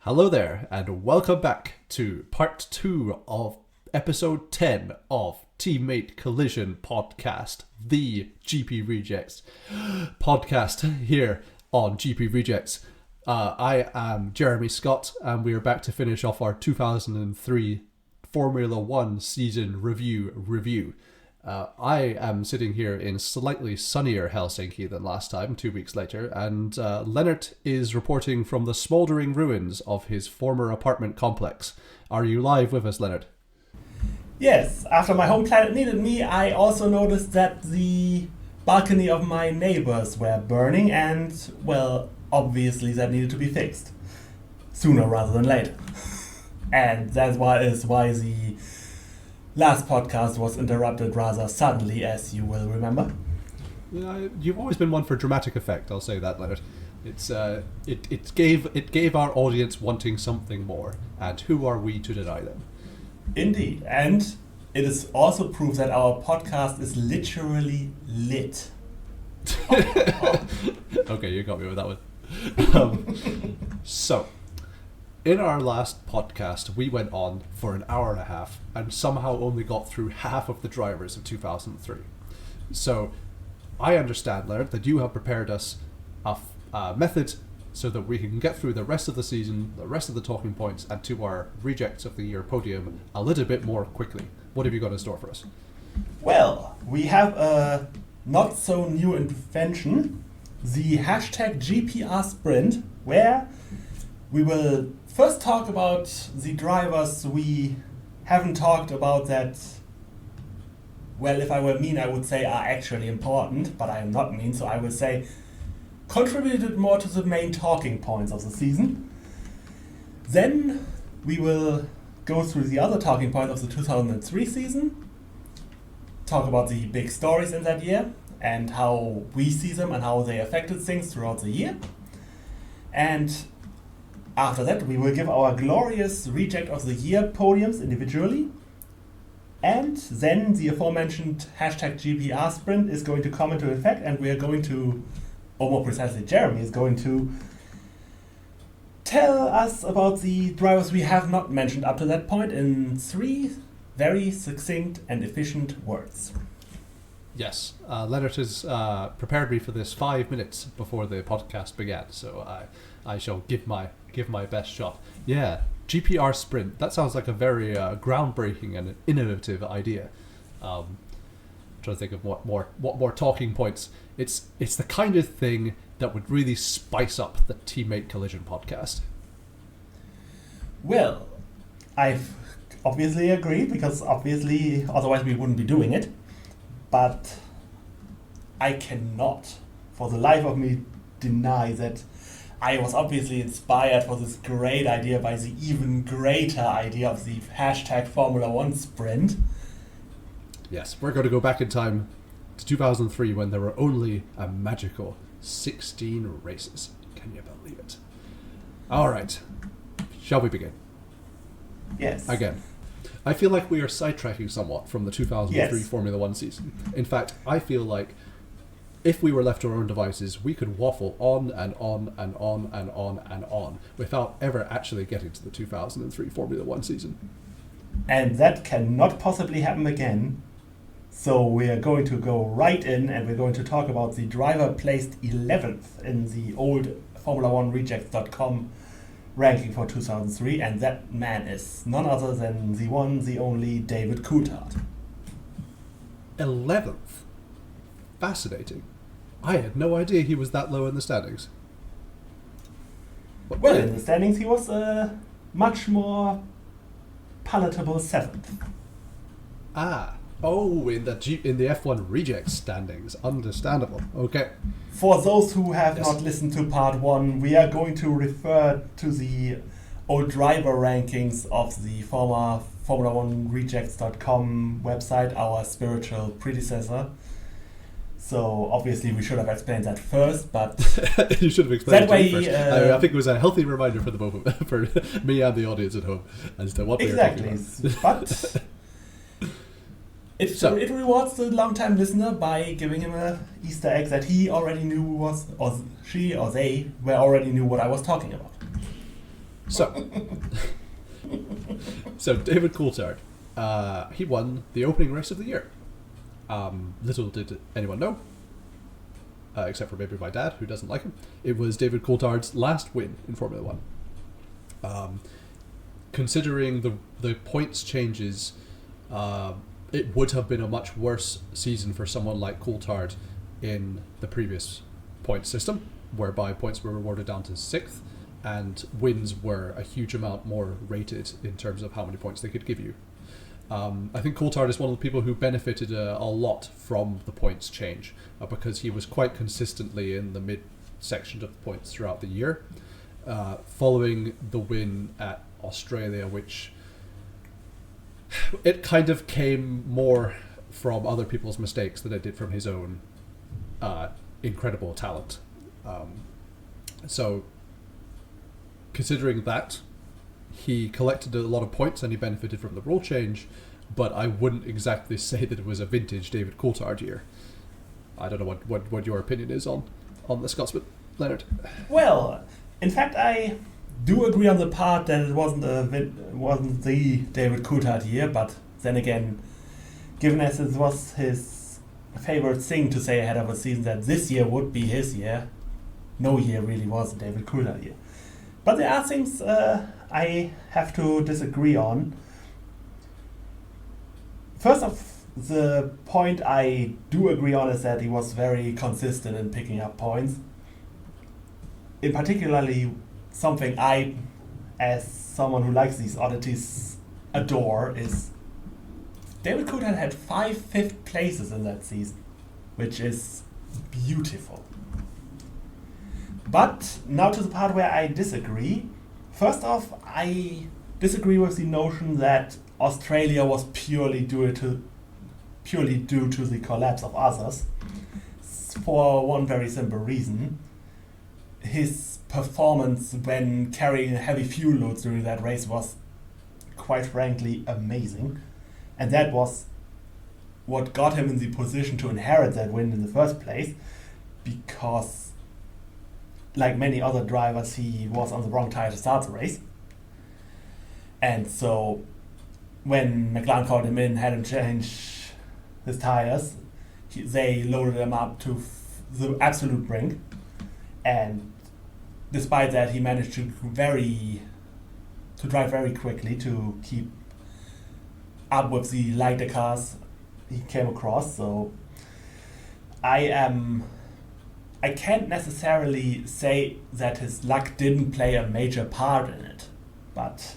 Hello there, and welcome back to part 2 of episode 10 of Teammate Collision Podcast, the GP Rejects podcast here on GP Rejects. I am Jeremy Scott, and we are back to finish off our 2003 Formula 1 season review. I am sitting here in slightly sunnier Helsinki than last time, 2 weeks later, and Lennart is reporting from the smouldering ruins of his former apartment complex. Are you live with us, Lennart? Yes, after my home planet needed me, I also noticed that the balcony of my neighbors were burning and, well, obviously that needed to be fixed. Sooner rather than later. And that's why the last podcast was interrupted rather suddenly, as you will remember. You've always been one for dramatic effect, I'll say that, Leonard. It gave our audience wanting something more, and who are we to deny them? Indeed, and it is also proof that our podcast is literally lit. Okay, you got me with that one. So, in our last podcast, we went on for an hour and a half and somehow only got through half of the drivers of 2003. So, I understand, Laird, that you have prepared us a method so that we can get through the rest of the season, the rest of the talking points, and to our Rejects of the Year podium a little bit more quickly. What have you got in store for us? Well, we have a not so new invention, the hashtag GPR Sprint, where we will first talk about the drivers we haven't talked about that, well, if I were mean, I would say are actually important, but I am not mean, so I will say contributed more to the main talking points of the season. Then we will go through the other talking points of the 2003 season, talk about the big stories in that year and how we see them and how they affected things throughout the year. And after that, we will give our glorious Reject of the Year podiums individually. And then the aforementioned hashtag GPR Sprint is going to come into effect, and we are going to, or more precisely, Jeremy is going to tell us about the drivers we have not mentioned up to that point in 3 very succinct and efficient words. Yes, Lennart has prepared me for this 5 minutes before the podcast began, so I shall give my best shot. Yeah, GPR Sprint. That sounds like a very groundbreaking and innovative idea. Trying to think of what more talking points. It's the kind of thing that would really spice up the Teammate Collision podcast. Well, I obviously agree, because obviously otherwise we wouldn't be doing it. But I cannot, for the life of me, deny that I was obviously inspired for this great idea by the even greater idea of the hashtag Formula 1 Sprint. Yes, we're going to go back in time to 2003 when there were only a magical 16 races. Can you believe it? All right, shall we begin? Yes. Again. I feel like we are sidetracking somewhat from the 2003 Yes. Formula 1 season. In fact, I feel like if we were left to our own devices, we could waffle on and on and on and on and on without ever actually getting to the 2003 Formula 1 season. And that cannot possibly happen again. So we are going to go right in, and we're going to talk about the driver placed 11th in the old Formula1Rejects.com ranking for 2003, and that man is none other than the one, the only David Coulthard. 11th? Fascinating. I had no idea he was that low in the standings. Well, in the standings he was a much more palatable 7th. In the F1 Rejects standings. Understandable. Okay. For those who have Yes. not listened to part 1, we are going to refer to the old driver rankings of the former Formula1Rejects.com website, our spiritual predecessor. So obviously we should have explained that first, but You should have explained that it to way, me first. I think it was a healthy reminder for the both of for me and the audience at home as to what we were talking exactly. about. But it rewards the long-time listener by giving him a Easter egg that he already knew was, or she or they were already knew what I was talking about. So, so David Coulthard, he won the opening race of the year. Little did anyone know, except for maybe my dad, who doesn't like him. It was David Coulthard's last win in Formula One. Considering the points changes, it would have been a much worse season for someone like Coulthard in the previous point system, whereby points were rewarded down to 6th, and wins were a huge amount more rated in terms of how many points they could give you. I think Coulthard is one of the people who benefited a lot from the points change, because he was quite consistently in the mid section of the points throughout the year, following the win at Australia, which it kind of came more from other people's mistakes than it did from his own incredible talent. So considering that, he collected a lot of points and he benefited from the rule change, but I wouldn't exactly say that it was a vintage David Coulthard year. I don't know what your opinion is on the Scotsman, Lennart. Well, in fact, I do agree on the part that it wasn't the David Coulthard year, but then again, given as it was his favorite thing to say ahead of a season that this year would be his year, no year really was a David Coulthard year. But there are things I have to disagree on. First off, the point I do agree on is that he was very consistent in picking up points. In particularly, something I, as someone who likes these oddities, adore is David Coulthard had 5 fifth places in that season, which is beautiful. But now to the part where I disagree. First off, I disagree with the notion that Australia was purely due to the collapse of others, for one very simple reason. His performance when carrying heavy fuel loads during that race was, quite frankly, amazing. And that was what got him in the position to inherit that win in the first place, because like many other drivers, he was on the wrong tire to start the race. And so when McLaren called him in, had him change his tires, they loaded him up to the absolute brink. And despite that, he managed to drive very quickly to keep up with the lighter cars he came across. So I can't necessarily say that his luck didn't play a major part in it, but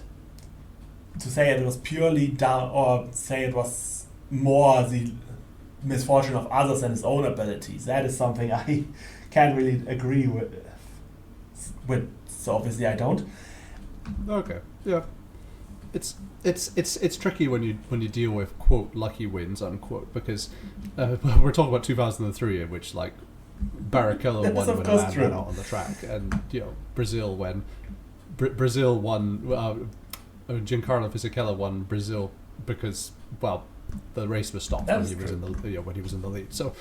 to say it was purely down, or say it was more the misfortune of others than his own abilities, that is something I can't really agree with. So obviously I don't. Okay, yeah. It's tricky when you deal with quote lucky wins unquote, because we're talking about 2003, in which like Barrichello won when a man ran out on the track, and Brazil won. Giancarlo Fisichella won Brazil because the race was stopped when he was in the lead. So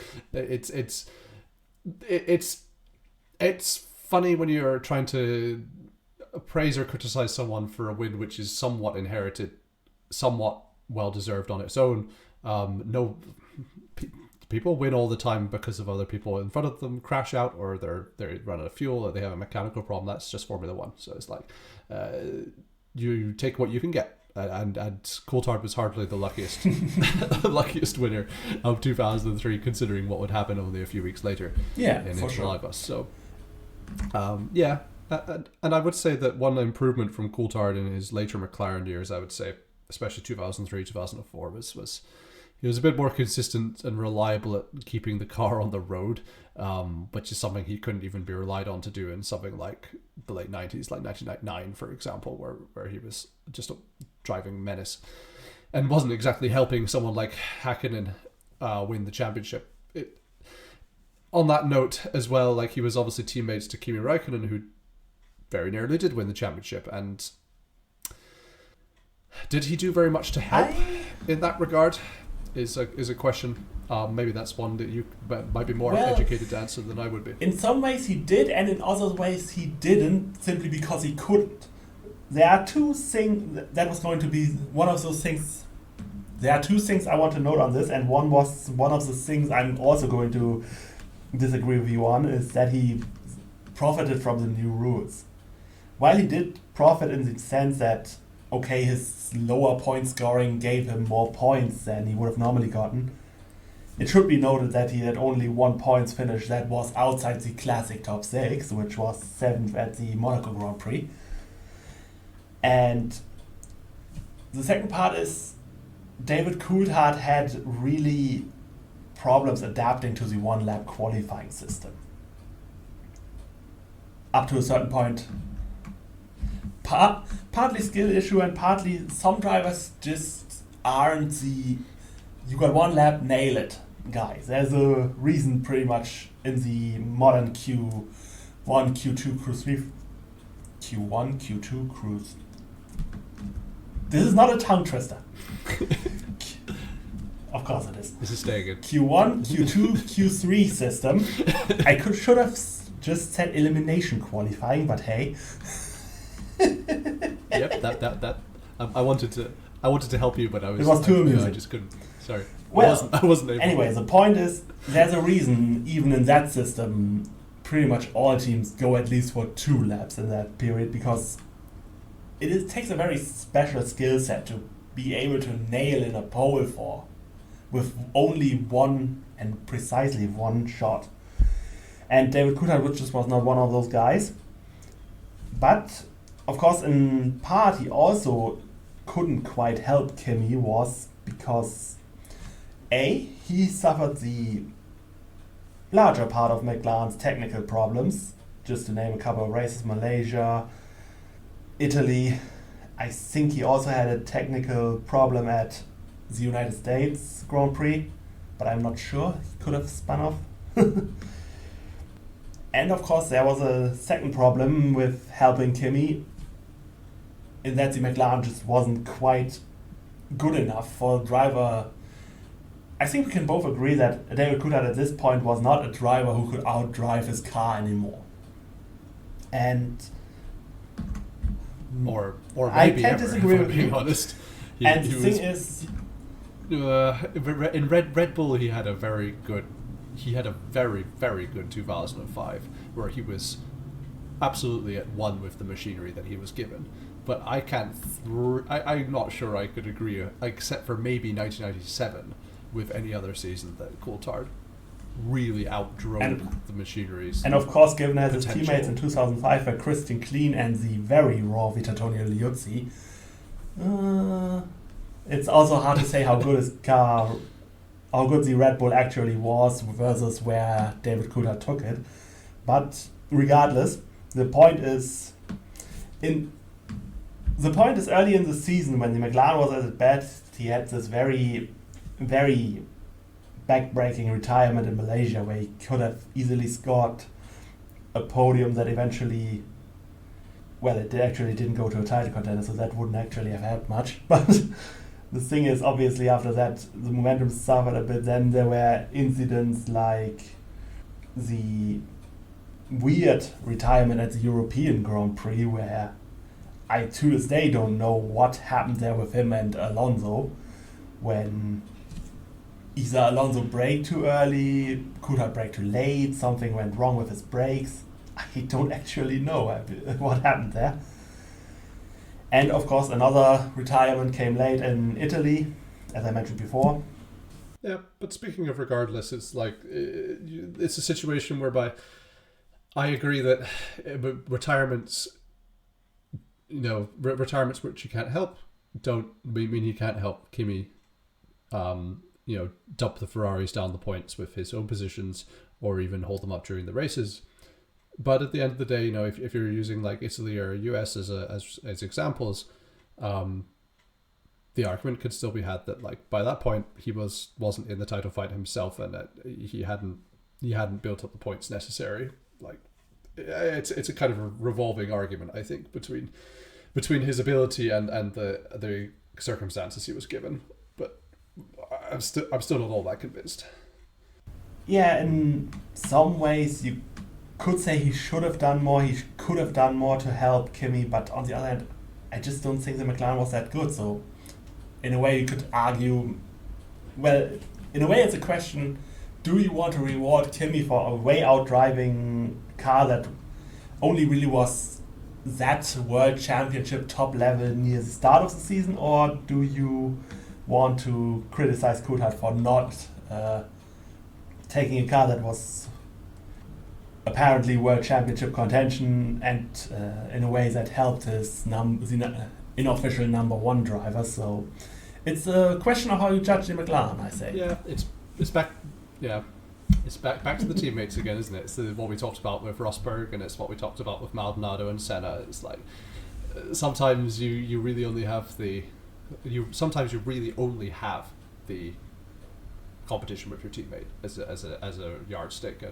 it's funny when you're trying to praise or criticize someone for a win which is somewhat inherited, somewhat well deserved on its own. People win all the time because of other people in front of them crash out, or they run out of fuel, or they have a mechanical problem. That's just Formula One. So it's like you take what you can get. And Coulthard was hardly the luckiest luckiest winner of 2003, considering what would happen only a few weeks later in Interlagos. Sure. So, and I would say that one improvement from Coulthard in his later McLaren years, I would say, especially 2003, 2004, was he was a bit more consistent and reliable at keeping the car on the road, which is something he couldn't even be relied on to do in something like the late 90s, like 1999, for example, where he was just a driving menace and wasn't exactly helping someone like Häkkinen win the championship. On that note as well, like he was obviously teammates to Kimi Räikkönen, who very nearly did win the championship, and did he do very much to help in that regard? Is a question. Maybe that's one that you might be more educated to answer than I would be. In some ways he did, and in other ways he didn't, simply because he couldn't. there are two things that was going to be one of those things. There are two things I want to note on this, and one was one of the things I'm also going to disagree with you on, is that he profited from the new rules. While he did profit in the sense that, okay, his lower point scoring gave him more points than he would have normally gotten, it should be noted that he had only 1 points finish that was outside the classic top 6, which was 7th at the Monaco Grand Prix. And the second part is David Coulthard had really problems adapting to the one-lap qualifying system. Up to a certain point, partly skill issue and partly some drivers just aren't the you got 1 lap, nail it guys. There's a reason pretty much in the modern Q1, Q2, Q3, Q1, Q2, Cruise. This is not a tongue twister. Of course it is. This is staying in. Q1, Q2, Q3 system. Should have just said elimination qualifying, but hey. Yep, that. I wanted to help you, but I was. It was too amusing. I just couldn't. Sorry. Well, I wasn't able. Anyway, the point is, there's a reason, even in that system, pretty much all teams go at least for 2 laps in that period, because it takes a very special skill set to be able to nail in a pole with only one and precisely one shot. And David Coulthard just was not one of those guys. But, of course, in part, he also couldn't quite help Kimi was because he suffered the larger part of McLaren's technical problems, just to name a couple of races, Malaysia, Italy. I think he also had a technical problem at the United States Grand Prix, but I'm not sure. He could have spun off. And of course there was a second problem with helping Kimi, in that the McLaren just wasn't quite good enough for a driver. I think we can both agree that David Coulthard at this point was not a driver who could outdrive his car anymore. And or I maybe can't ever, disagree if I'm with being you. honest. And the thing is, in Red Bull he had a very very good 2005 where he was absolutely at one with the machinery that he was given. But I can't. I'm not sure I could agree, except for maybe 1997, with any other season that Coulthard really outdrove the machineries. And of course, given as his potential. teammates in 2005 were Christian Klein and the very raw Vitattonio Liuzzi, it's also hard to say how good the Red Bull actually was versus where David Coulthard took it. But regardless, the point is early in the season when the McLaren was at its best, he had this very, very back-breaking retirement in Malaysia where he could have easily scored a podium that eventually, well, it actually didn't go to a title contender, so that wouldn't actually have helped much. But the thing is, obviously, after that, the momentum suffered a bit. Then there were incidents like the weird retirement at the European Grand Prix where I to this day don't know what happened there with him and Alonso, when either Alonso braked too early, Coulthard braked too late, something went wrong with his brakes. I don't actually know what happened there. And of course another retirement came late in Italy, as I mentioned before. Yeah, but speaking of regardless, it's like it's a situation whereby I agree that retirements which you can't help don't mean you can't help Kimi dump the Ferraris down the points with his own positions or even hold them up during the races. But at the end of the day, if you're using like Italy or US as examples, the argument could still be had that like by that point he wasn't in the title fight himself, and that he hadn't built up the points necessary. Like it's a kind of a revolving argument, I think, between his ability and the circumstances he was given. But I'm still not all that convinced. Yeah, in some ways you could say he should have done more. He could have done more to help Kimi, but on the other hand, I just don't think the McLaren was that good. So in a way you could argue, well, in a way it's a question, do you want to reward Kimi for a way out driving car that only really was that world championship top level near the start of the season, or do you want to criticize Coulthard for not taking a car that was apparently world championship contention and in a way that helped his unofficial number one driver? So it's a question of how you judge the McLaren, I say. Yeah, it's back. Yeah, it's back to the teammates again, isn't it? It's what we talked about with Rosberg, and it's what we talked about with Maldonado and Senna. It's like sometimes you really only have sometimes you really only have the competition with your teammate as a yardstick,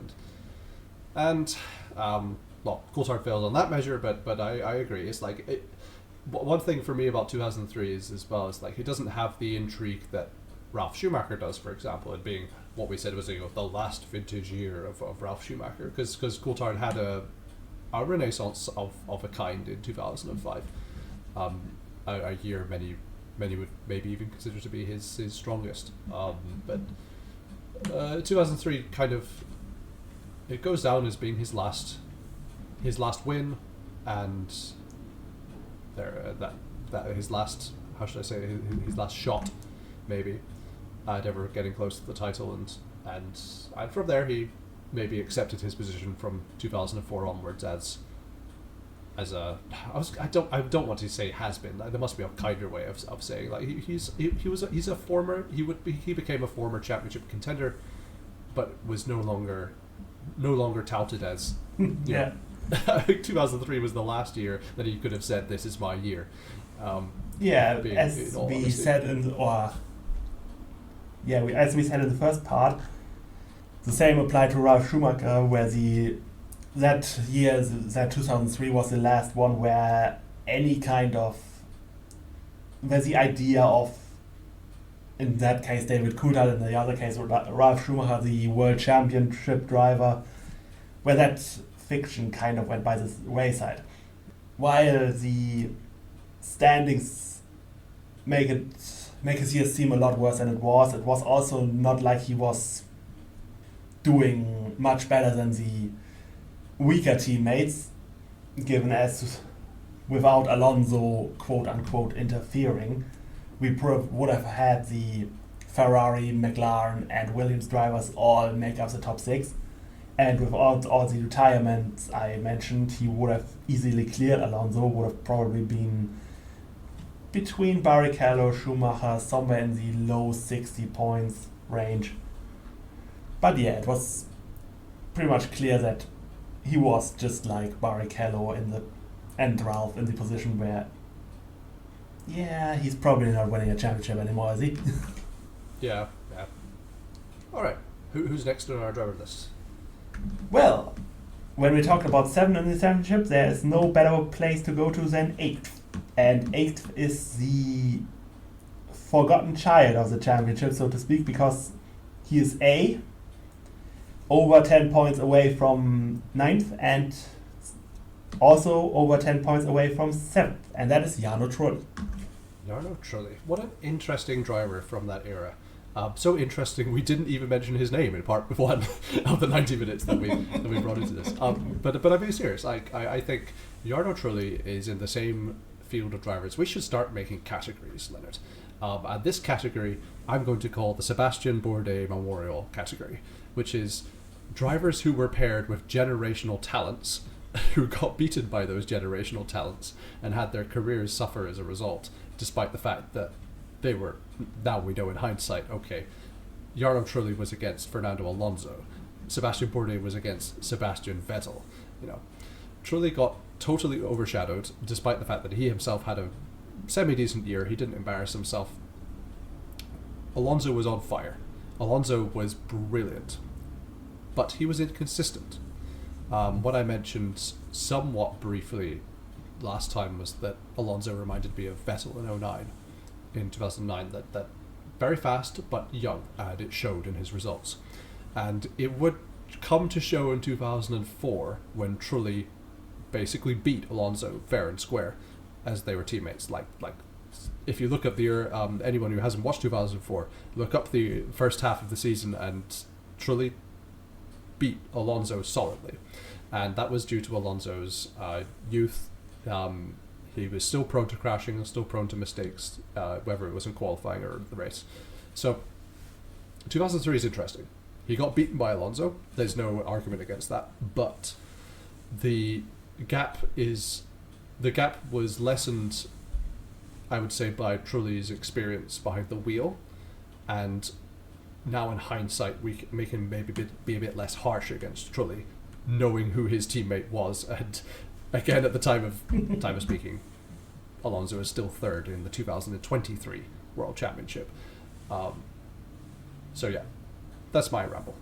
and well, Coulthard failed on that measure, but I agree. It's like one thing for me about 2003 is as well is like it doesn't have the intrigue that Ralf Schumacher does, for example, it being what we said was the last vintage year of Ralf Schumacher, because Coulthard had a renaissance of a kind in 2005, a year many would maybe even consider to be his strongest, but 2003 kind of, it goes down as being his last win, and that his last, how should I say, his last shot maybe at ever getting close to the title, and from there he maybe accepted his position from 2004 onwards as a I don't want to say has been. There must be a kinder way of saying, like he's a former, he became a former championship contender, but was no longer touted as yeah. 2003 was the last year that he could have said this is my year. As we said in the first part, the same applied to Ralf Schumacher, where that year, that 2003 was the last one where where the idea of, in that case David Coulthard, in the other case Ralf Schumacher, the world championship driver, where that fiction kind of went by the wayside. While the standings make his year seem a lot worse than it was also not like he was doing much better than the weaker teammates, given as without Alonso quote unquote interfering, we would have had the Ferrari, McLaren and Williams drivers all make up the top six, and with all the retirements I mentioned, he would have easily cleared Alonso, would have probably been between Barrichello, Schumacher, somewhere in the low 60 points range. But yeah, it was pretty much clear that he was just like Barrichello and Ralph in the position where, yeah, he's probably not winning a championship anymore, is he? Yeah. All right, who's next on our driver list? Well, when we talked about 7 in the championship, there is no better place to go to than 8th. And 8th is the forgotten child of the championship, so to speak, because he is over 10 points away from 9th and also over 10 points away from 7th, and that is Jarno Trulli. Jarno Trulli. What an interesting driver from that era. So interesting, we didn't even mention his name in part 1 of the 90 minutes that we brought into this. But I'm being serious. I think Jarno Trulli is in the same field of drivers. We should start making categories, Lennart. And this category I'm going to call the Sebastian Bourdais Memorial category, which is drivers who were paired with generational talents, who got beaten by those generational talents and had their careers suffer as a result, despite the fact that they were, now we know in hindsight, okay, Jarno Trulli was against Fernando Alonso, Sebastian Bourdais was against Sebastian Vettel. Trulli got totally overshadowed, despite the fact that he himself had a semi-decent year. He didn't embarrass himself. Alonso was on fire. Alonso was brilliant, but he was inconsistent. What I mentioned somewhat briefly last time was that Alonso reminded me of Vettel in 2009, that very fast but young, and it showed in his results. And it would come to show in 2004 when Trulli basically beat Alonso fair and square as they were teammates. Like if you look at the anyone who hasn't watched 2004, look up the first half of the season, and Trulli beat Alonso solidly, and that was due to Alonso's youth. He was still prone to crashing and still prone to mistakes, whether it was in qualifying or the race. So 2003 is interesting. He got beaten by Alonso. There's no argument against that. But the gap was lessened, I would say, by Trulli's experience behind the wheel, and now in hindsight we can maybe be a bit less harsh against Trulli, knowing who his teammate was. And again, at the time of speaking, Alonso is still third in the 2023 World Championship. So yeah, that's my ramble.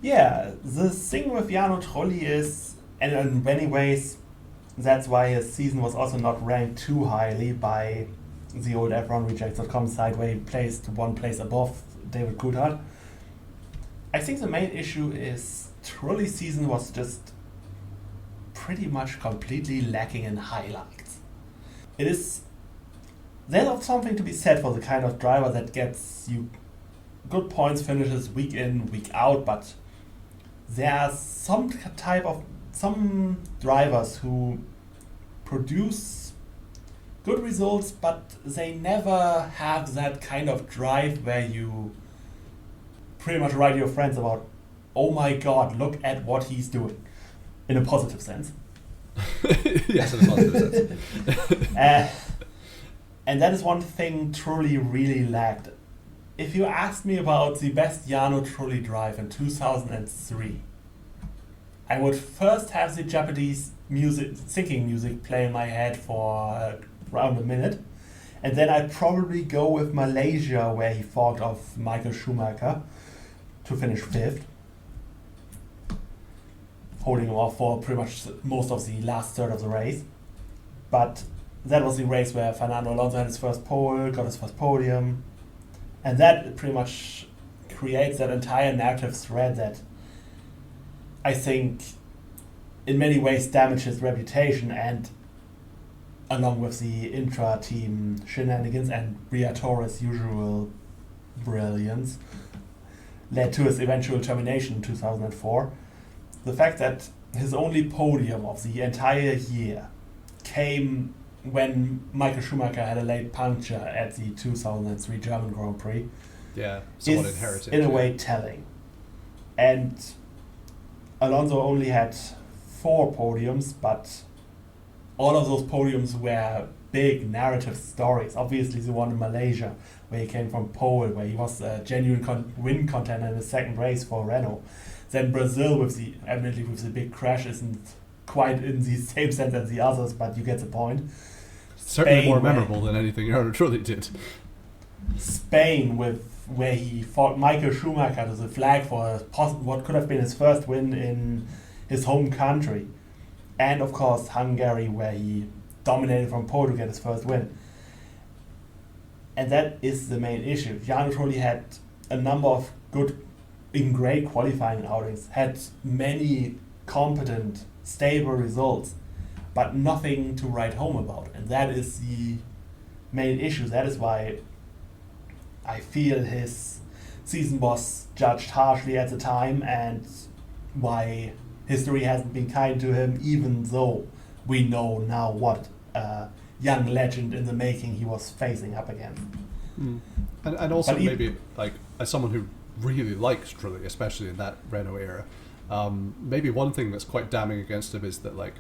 Yeah, the thing with Jarno Trulli is, and in many ways, that's why his season was also not ranked too highly by the old F1rejects.com site, where he placed one place above David Coulthard. I think the main issue is Trulli's season was just pretty much completely lacking in highlights. There's something to be said for the kind of driver that gets you good points finishes week in, week out, but there are some drivers who produce good results, but they never have that kind of drive where you pretty much write to your friends about, oh my god, look at what he's doing, in a positive sense. Yes, in a positive sense. And that is one thing Trulli really lacked. If you asked me about the best Jarno Trulli drive in 2003, I would first have the Japanese sinking music play in my head for around a minute, and then I'd probably go with Malaysia, where he fought off Michael Schumacher to finish 5th, holding him off for pretty much most of the last third of the race. But that was the race where Fernando Alonso had his first pole, got his first podium, and that pretty much creates that entire narrative thread that I think in many ways damaged his reputation, and along with the intra-team shenanigans and Briatore's usual brilliance, led to his eventual termination in 2004. The fact that his only podium of the entire year came when Michael Schumacher had a late puncture at the 2003 German Grand Prix, somewhat is inherited, in a way telling. And Alonso only had 4 podiums, but all of those podiums were big narrative stories. Obviously the one in Malaysia, where he came from pole, where he was a genuine win contender in the second race for Renault. Then Brazil, evidently with the big crash, isn't quite in the same sense as the others, but you get the point. Certainly Spain, more memorable than anything Jarno Trulli did. Spain, where he fought Michael Schumacher to the flag for what could have been his first win in his home country. And of course Hungary, where he dominated from pole to get his first win. And that is the main issue. Jarno Trulli had a number of great qualifying outings, had many competent, stable results, but nothing to write home about. And that is the main issue. That is why I feel his season was judged harshly at the time, and why history hasn't been kind to him, even though we know now what young legend in the making he was facing up against. And also maybe, like, as someone who really likes Trulli, especially in that Renault era, maybe one thing that's quite damning against him is that, like,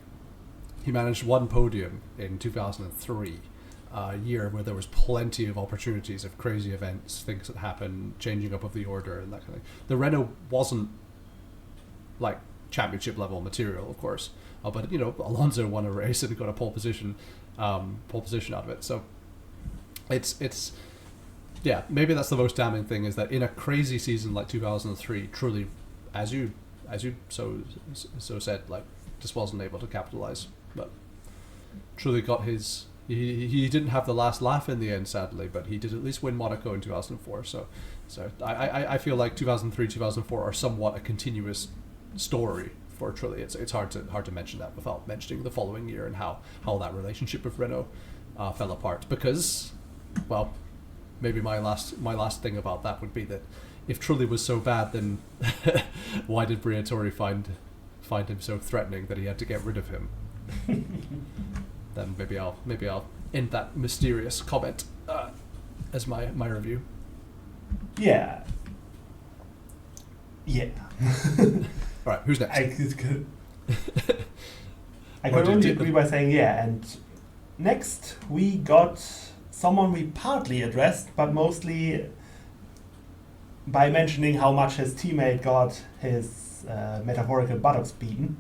he managed one podium in 2003, a year where there was plenty of opportunities of crazy events, things that happened, changing up of the order and that kind of thing. The Renault wasn't like championship level material, of course, but Alonso won a race and got a pole position out of it. So it's yeah, maybe that's the most damning thing, is that in a crazy season like 2003, Trulli, as you so said, like, just wasn't able to capitalize. But Trulli got his. He didn't have the last laugh in the end, sadly, but he did at least win Monaco in 2004. So I feel like 2003, 2004 are somewhat a continuous story for Trulli. It's hard to mention that without mentioning the following year and how that relationship with Renault fell apart. Because, well, maybe my last thing about that would be that if Trulli was so bad, then why did Briatore find him so threatening that he had to get rid of him? Then maybe I'll end that mysterious comment as my review. Yeah. All right, who's next? I could only agree by saying yeah. And next we got someone we partly addressed, but mostly by mentioning how much his teammate got his metaphorical buttocks beaten.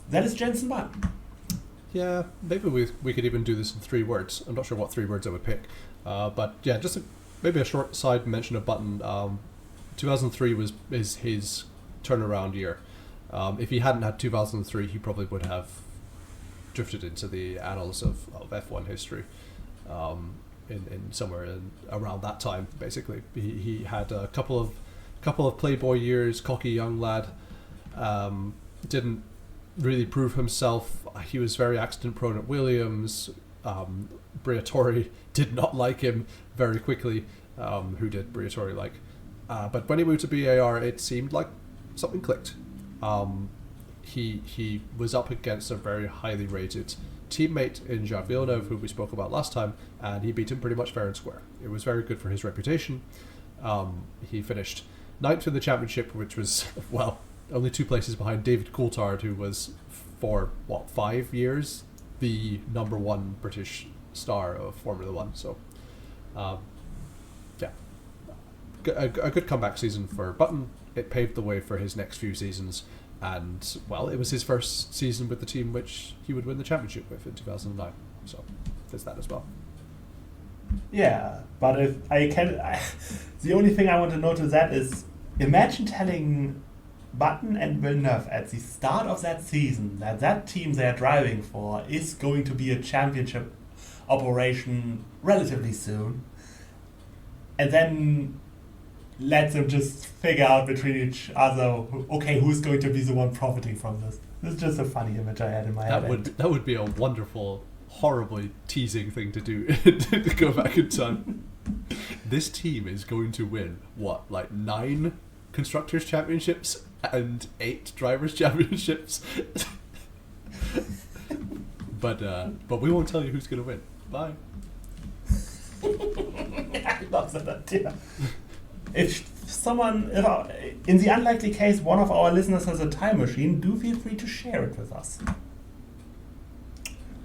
That is Jenson Button. Yeah, maybe we could even do this in 3 words. I'm not sure what 3 words I would pick. But yeah, maybe a short side mention of Button. 2003 is his turnaround year. If he hadn't had 2003, he probably would have drifted into the annals of F1 history. In somewhere around that time, basically, he had a couple of playboy years, cocky young lad. Didn't really prove himself. He was very accident prone at Williams. Briatore did not like him very quickly. Who did Briatore like? But when he moved to BAR, it seemed like something clicked. He was up against a very highly rated teammate in Jacques Villeneuve, who we spoke about last time, and he beat him pretty much fair and square. It was very good for his reputation. He finished 9th in the championship, which was, well, only 2 places behind David Coulthard, who was for 5 years the number 1 British star of Formula One. So yeah, a good comeback season for Button. It paved the way for his next few seasons, and well, it was his first season with the team which he would win the championship with in 2009. So there's that as well. Yeah, but if the only thing I want to note to that is, imagine telling Button and Villeneuve at the start of that season that team they're driving for is going to be a championship operation relatively soon, and then let them just figure out between each other, okay, who's going to be the one profiting from this. This is just a funny image I had in my head. That would be a wonderful, horribly teasing thing to do, to go back in time. This team is going to win, 9 Constructors' Championships and 8 Drivers' Championships? But we won't tell you who's going to win. Bye. I love that idea. If in the unlikely case one of our listeners has a time machine, do feel free to share it with us.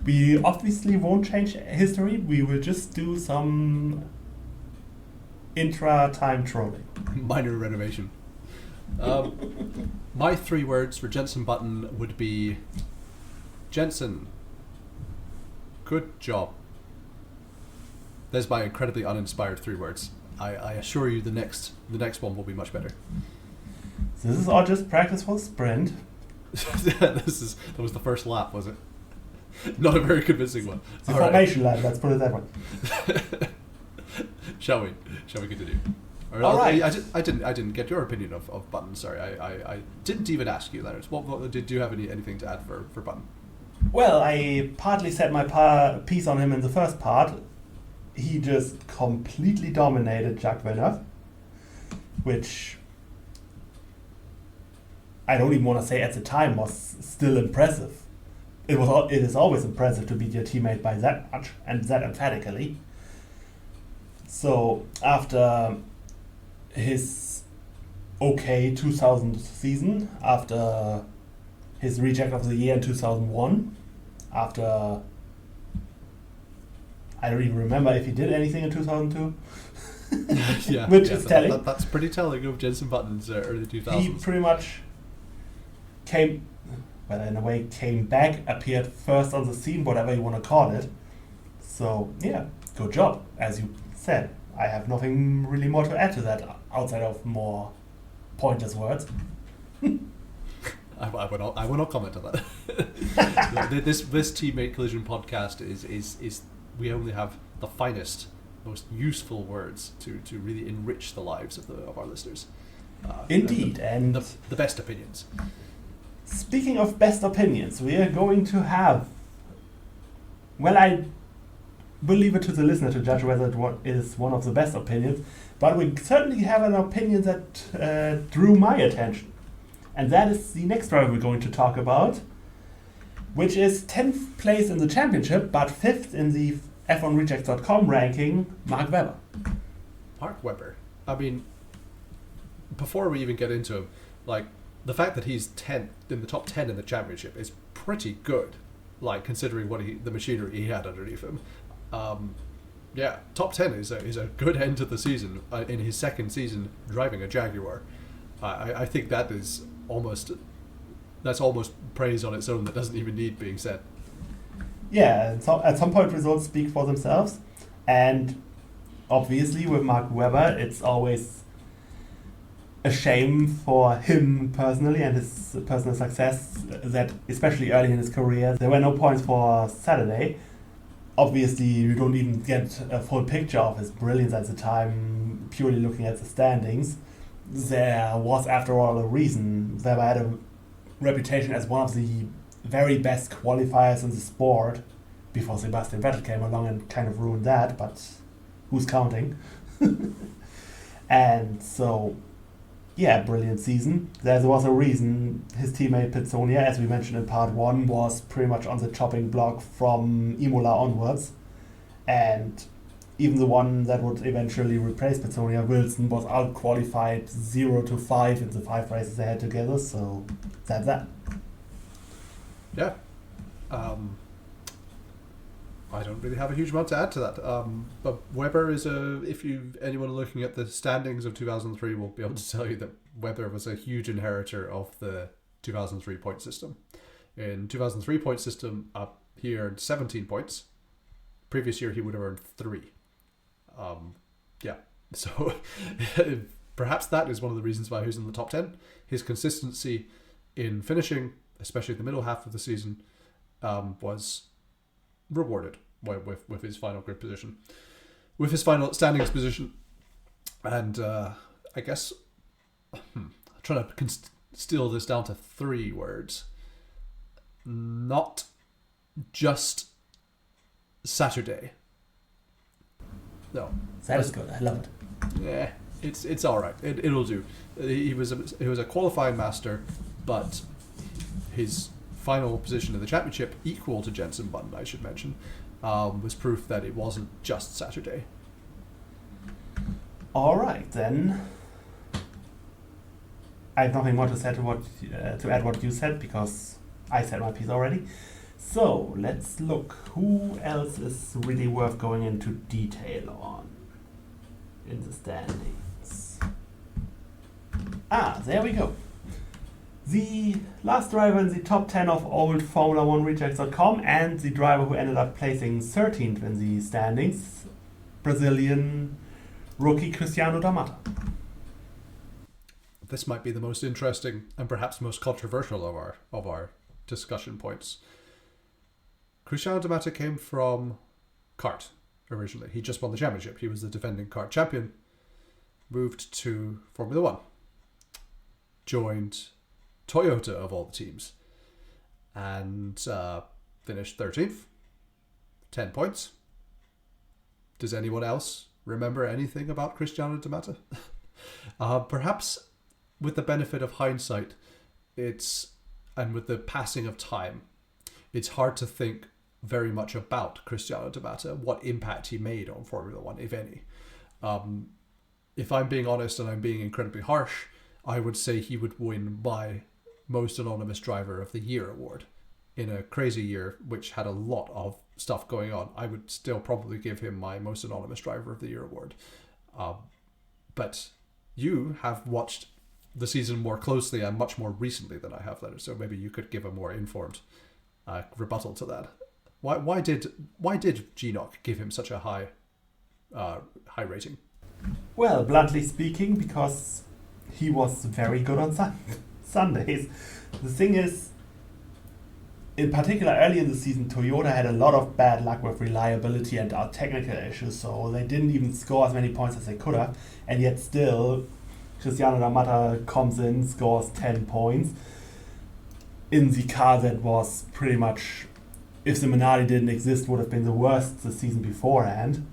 We obviously won't change history, we will just do some intra-time trolling. Minor renovation. My 3 words for Jenson Button would be, Jenson, good job. There's my incredibly uninspired 3 words. I assure you the next one will be much better. This is all just practice for sprint. That was the first lap, was it? Not a very convincing one. The formation lap, let's put it that way. Shall we continue? All right. I didn't get your opinion of Button. Sorry, I didn't even ask you, Lennart. What did you have anything to add for Button? Well, I partly said my piece on him in the first part. He just completely dominated Jacques Villeneuve, which I don't even want to say at the time was still impressive. It is always impressive to beat your teammate by that much and that emphatically. So after his okay 2000 season, after his reject of the year in 2001, after I don't even remember if he did anything in 2002. Yeah, which is telling. That's pretty telling of Jenson Button's early 2000s. He pretty much came back, appeared first on the scene, whatever you want to call it. So yeah, good job, as you said. I have nothing really more to add to that outside of more pointless words. I will not comment on that. This teammate collision podcast is we only have the finest, most useful words to really enrich the lives of our listeners. Indeed, and the best opinions. Speaking of best opinions, we are going to have... Well, I will leave it to the listener to judge whether it is one of the best opinions, but we certainly have an opinion that drew my attention. And that is the next driver we're going to talk about, which is 10th place in the championship, but 5th in the F1Rejects.com ranking, Mark Webber. Mark Webber. I mean, before we even get into him, like, the fact that he's 10th in the top 10 in the championship is pretty good, like, considering the machinery he had underneath him. Yeah, top 10 is a good end to the season in his second season driving a Jaguar. I think that's almost praise on its own that doesn't even need being said. Yeah, so at some point results speak for themselves, and obviously with Mark Webber it's always a shame for him personally and his personal success that especially early in his career there were no points for Saturday. Obviously you don't even get a full picture of his brilliance at the time purely looking at the standings. There was after all a reason Webber had a reputation as one of the very best qualifiers in the sport before Sebastian Vettel came along and kind of ruined that, but who's counting? And so, yeah, brilliant season. There was a reason his teammate Pizzonia, as we mentioned in part 1, was pretty much on the chopping block from Imola onwards. And even the one that would eventually replace Pizzonia, Wilson, was out-qualified 0-5 in the 5 races they had together, so that's that. Yeah. I don't really have a huge amount to add to that. But Webber is anyone looking at the standings of 2003 will be able to tell you that Webber was a huge inheritor of the 2003 point system. In 2003 point system, he earned 17 points. Previous year, he would have earned 3. Yeah. So perhaps that is one of the reasons why he was in the top 10. His consistency in finishing, especially the middle half of the season, was rewarded with his final grid position, with his final standings position. And I guess I'm trying to distill this down to 3 words. Not just Saturday. No. That is good. I love it. Yeah, it's all right. It'll do. He was a qualifying master, but his final position in the championship, equal to Jenson Button, I should mention, was proof that it wasn't just Saturday. All right, then. I have nothing more to say to add what you said, because I said my piece already. So let's look. Who else is really worth going into detail on in the standings? There we go. The last driver in the top 10 of old Formula 1 Rejects.com and the driver who ended up placing 13th in the standings, Brazilian rookie Cristiano da Mata. This might be the most interesting and perhaps most controversial of our discussion points. Cristiano da Mata came from kart originally. He just won the championship. He was the defending kart champion. Moved to Formula 1. Joined Toyota of all the teams. And finished 13th. 10 points. Does anyone else remember anything about Cristiano da Mata? Perhaps with the benefit of hindsight, and with the passing of time, it's hard to think very much about Cristiano da Mata, what impact he made on Formula 1, if any. If I'm being honest and I'm being incredibly harsh, I would say he would win my Most Anonymous Driver of the Year award. In a crazy year, which had a lot of stuff going on, I would still probably give him my Most Anonymous Driver of the Year award. But you have watched the season more closely and much more recently than I have, Leonard, so maybe you could give a more informed rebuttal to that. Why did GNOC give him such a high rating? Well, bluntly speaking, because he was very good on Sundays. The thing is, in particular, early in the season, Toyota had a lot of bad luck with reliability and technical issues, so they didn't even score as many points as they could have, and yet still, Cristiano da Mata comes in, scores 10 points. in the car that was pretty much, if the Minardi didn't exist, would have been the worst the season beforehand.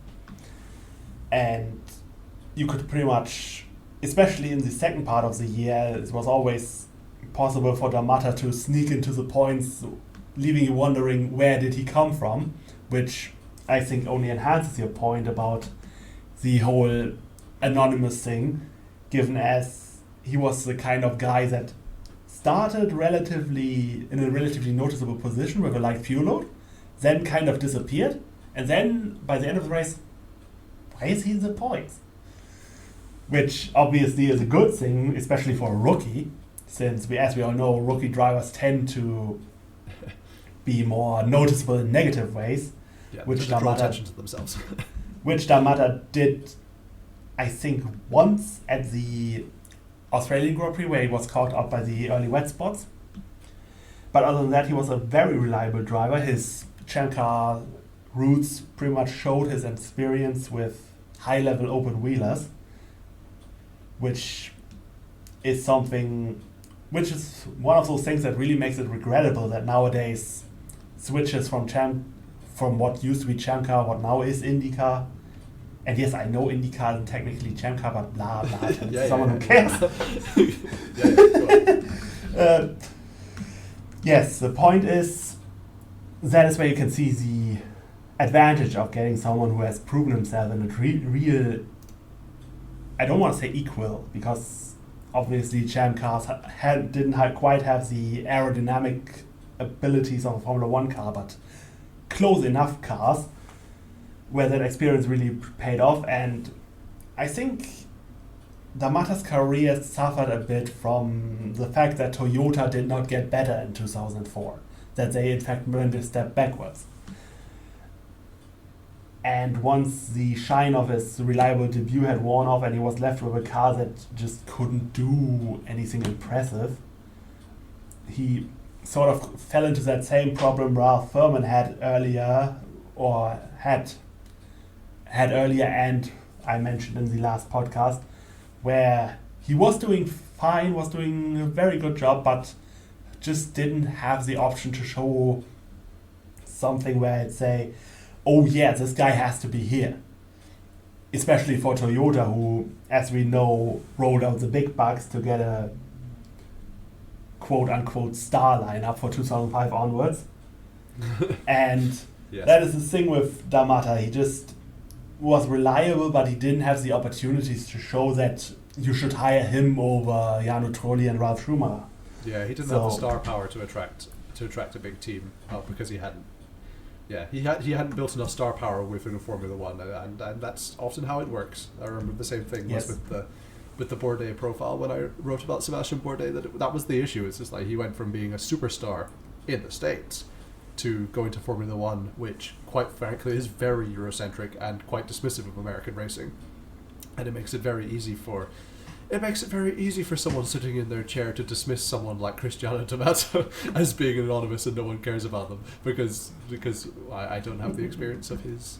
And you could pretty much, especially in the second part of the year, it was always possible for D'Amata to sneak into the points, leaving you wondering where did he come from, which I think only enhances your point about the whole anonymous thing, given as he was the kind of guy that started in a relatively noticeable position with a light fuel load, then kind of disappeared, and then by the end of the race, why is he in the points? Which obviously is a good thing, especially for a rookie, since as we all know, rookie drivers tend to be more noticeable in negative ways, which draw attention to themselves. Which D'Amata did, I think, once at the Australian Grand Prix, where he was caught up by the early wet spots. But other than that, he was a very reliable driver. His Champ Car roots pretty much showed his experience with high-level open wheelers, which is one of those things that really makes it regrettable that nowadays switches from what used to be Champ Car, what now is IndyCar. And yes, I know IndyCar isn't technically Champ Car, but blah blah. Who cares? Yes, the point is that is where you can see the advantage of getting someone who has proven himself in a real. I don't want to say equal, because obviously Champ Cars didn't quite have the aerodynamic abilities of a Formula One car, but close enough cars where that experience really paid off. And I think D'Amata's career suffered a bit from the fact that Toyota did not get better in 2004, that they in fact went a step backwards. And once the shine of his reliable debut had worn off and he was left with a car that just couldn't do anything impressive, he sort of fell into that same problem Ralph Furman had earlier, and I mentioned in the last podcast, where he was doing fine, was doing a very good job, but just didn't have the option to show something where I'd say, oh yeah, this guy has to be here. Especially for Toyota, who, as we know, rolled out the big bucks to get a quote-unquote star lineup for 2005 onwards. And yes, that is the thing with D'Amata. He just was reliable, but he didn't have the opportunities to show that you should hire him over Jarno Trulli and Ralf Schumacher. Yeah, he didn't have the star power to attract a big team because he hadn't. Yeah, he hadn't built enough star power within Formula One, and that's often how it works. I remember the same thing was with the Bourdais profile when I wrote about Sebastian Bourdais. That was the issue. It's just like he went from being a superstar in the States to going to Formula One, which quite frankly is very Eurocentric and quite dismissive of American racing, and it makes it very easy for someone sitting in their chair to dismiss someone like Cristiano D'Amato as being anonymous and no one cares about them because I don't have the experience of his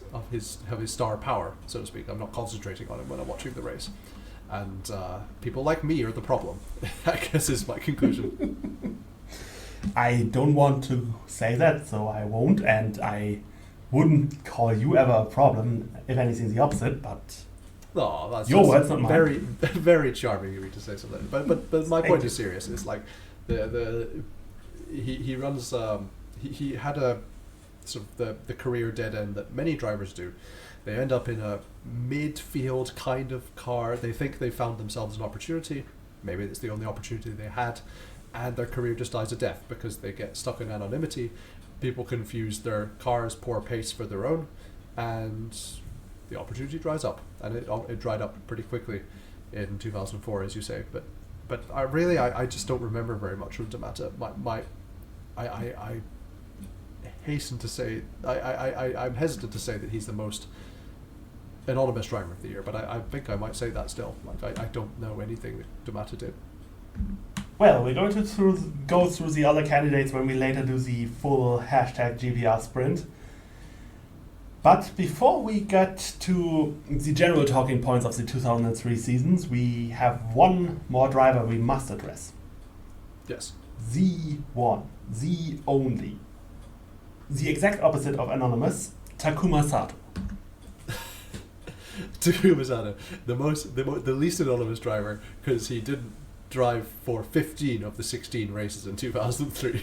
star power, so to speak. I'm not concentrating on him when I'm watching the race, and people like me are the problem. I guess is my conclusion. I don't want to say that, so I won't, and I wouldn't call you ever a problem. If anything, the opposite, but. No, that's your words, not mine. Very, very charming of you to say something. But my point is serious. It's like he runs. He had a sort of the career dead end that many drivers do. They end up in a midfield kind of car. They think they found themselves an opportunity. Maybe it's the only opportunity they had, and their career just dies a death because they get stuck in anonymity. People confuse their car's poor pace for their own, and the opportunity dries up, and it dried up pretty quickly in 2004, as you say. But I just don't remember very much of D'Amata. I hasten to say I'm hesitant to say that he's the most anonymous driver of the year, but I think I might say that still. Like I don't know anything that D'Amata did. Well, we're going to go through the other candidates when we later do the full #GPR sprint. But before we get to the general talking points of the 2003 seasons, we have one more driver we must address. Yes. the one, the only, the exact opposite of anonymous, Takuma Sato. Takuma Sato, the least anonymous driver, because he didn't drive for 15 of the 16 races in 2003.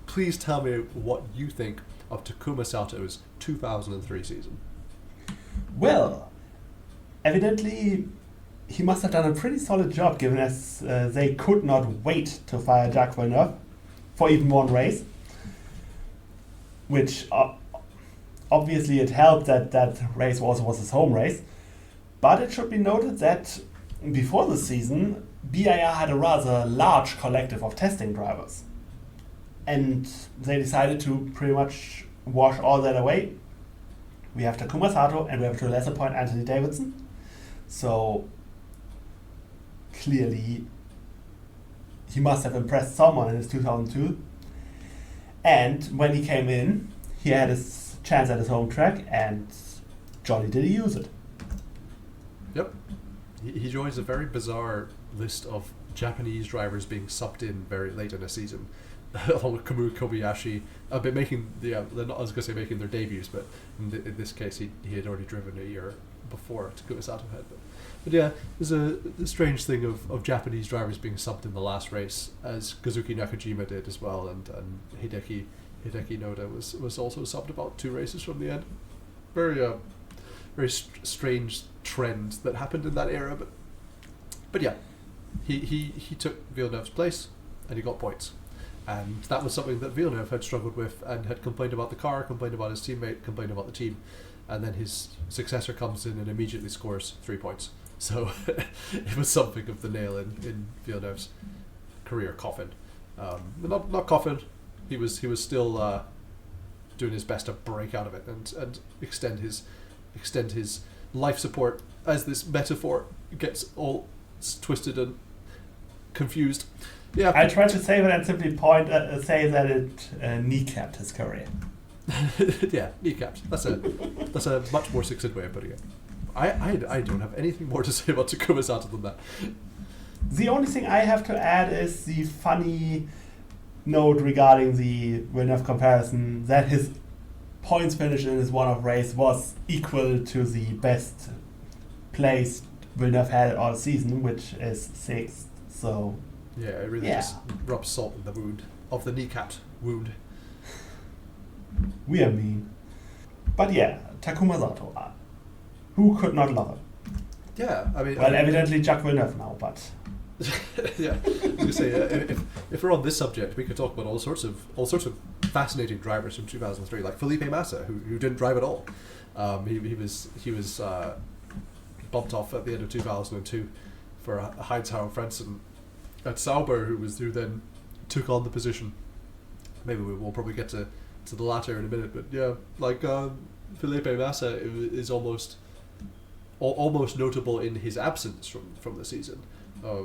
Please tell me what you think of Takuma Sato's 2003 season. Well, evidently he must have done a pretty solid job, given as they could not wait to fire Jacques Villeneuve for even one race, which obviously it helped that race also was his home race. But it should be noted that before the season, BIR had a rather large collective of testing drivers. And they decided to pretty much wash all that away. We have Takuma Sato and we have to a lesser point Anthony Davidson. So clearly he must have impressed someone in his 2002. And when he came in, he had his chance at his home track, and jolly did he use it. Yep. He joins a very bizarre list of Japanese drivers being subbed in very late in a season. Along with Kamui Kobayashi, making making their debuts, but in this case he had already driven a year before Takuma Sato had. But yeah, there's a strange thing of Japanese drivers being subbed in the last race, as Kazuki Nakajima did as well, and Hideki Noda was also subbed about 2 races from the end. Very strange trend that happened in that era, but yeah, he took Villeneuve's place and he got points. And that was something that Villeneuve had struggled with and had complained about the car, complained about his teammate, complained about the team. And then his successor comes in and immediately scores 3 points. So it was something of the nail in Villeneuve's career coffin. Not coffin. He was still doing his best to break out of it and extend his life support, as this metaphor gets all twisted and confused. Yeah, I tried to save it and simply say that it kneecapped his career. Yeah, kneecapped. That's a much more succinct way of putting it. I don't have anything more to say about Takuma Sato than that. The only thing I have to add is the funny note regarding the Villeneuve comparison, that his points finish in his one-off race was equal to the best placed Villeneuve had all season, which is 6th. So yeah, it really just rubs salt in the wound of the kneecapped wound. We are mean. But yeah, Takuma Sato. Who could not love him? Yeah, I mean... Well, evidently Jacques Villeneuve now, but... Yeah, I was going to say, if we're on this subject, we could talk about all sorts of fascinating drivers from 2003, like Felipe Massa, who didn't drive at all. He was bumped off at the end of 2002 for Heinz-Harald Frentzen at Sauber, who then took on the position. Maybe we'll probably get to the latter in a minute, but yeah, like Felipe Massa is almost notable in his absence from the season,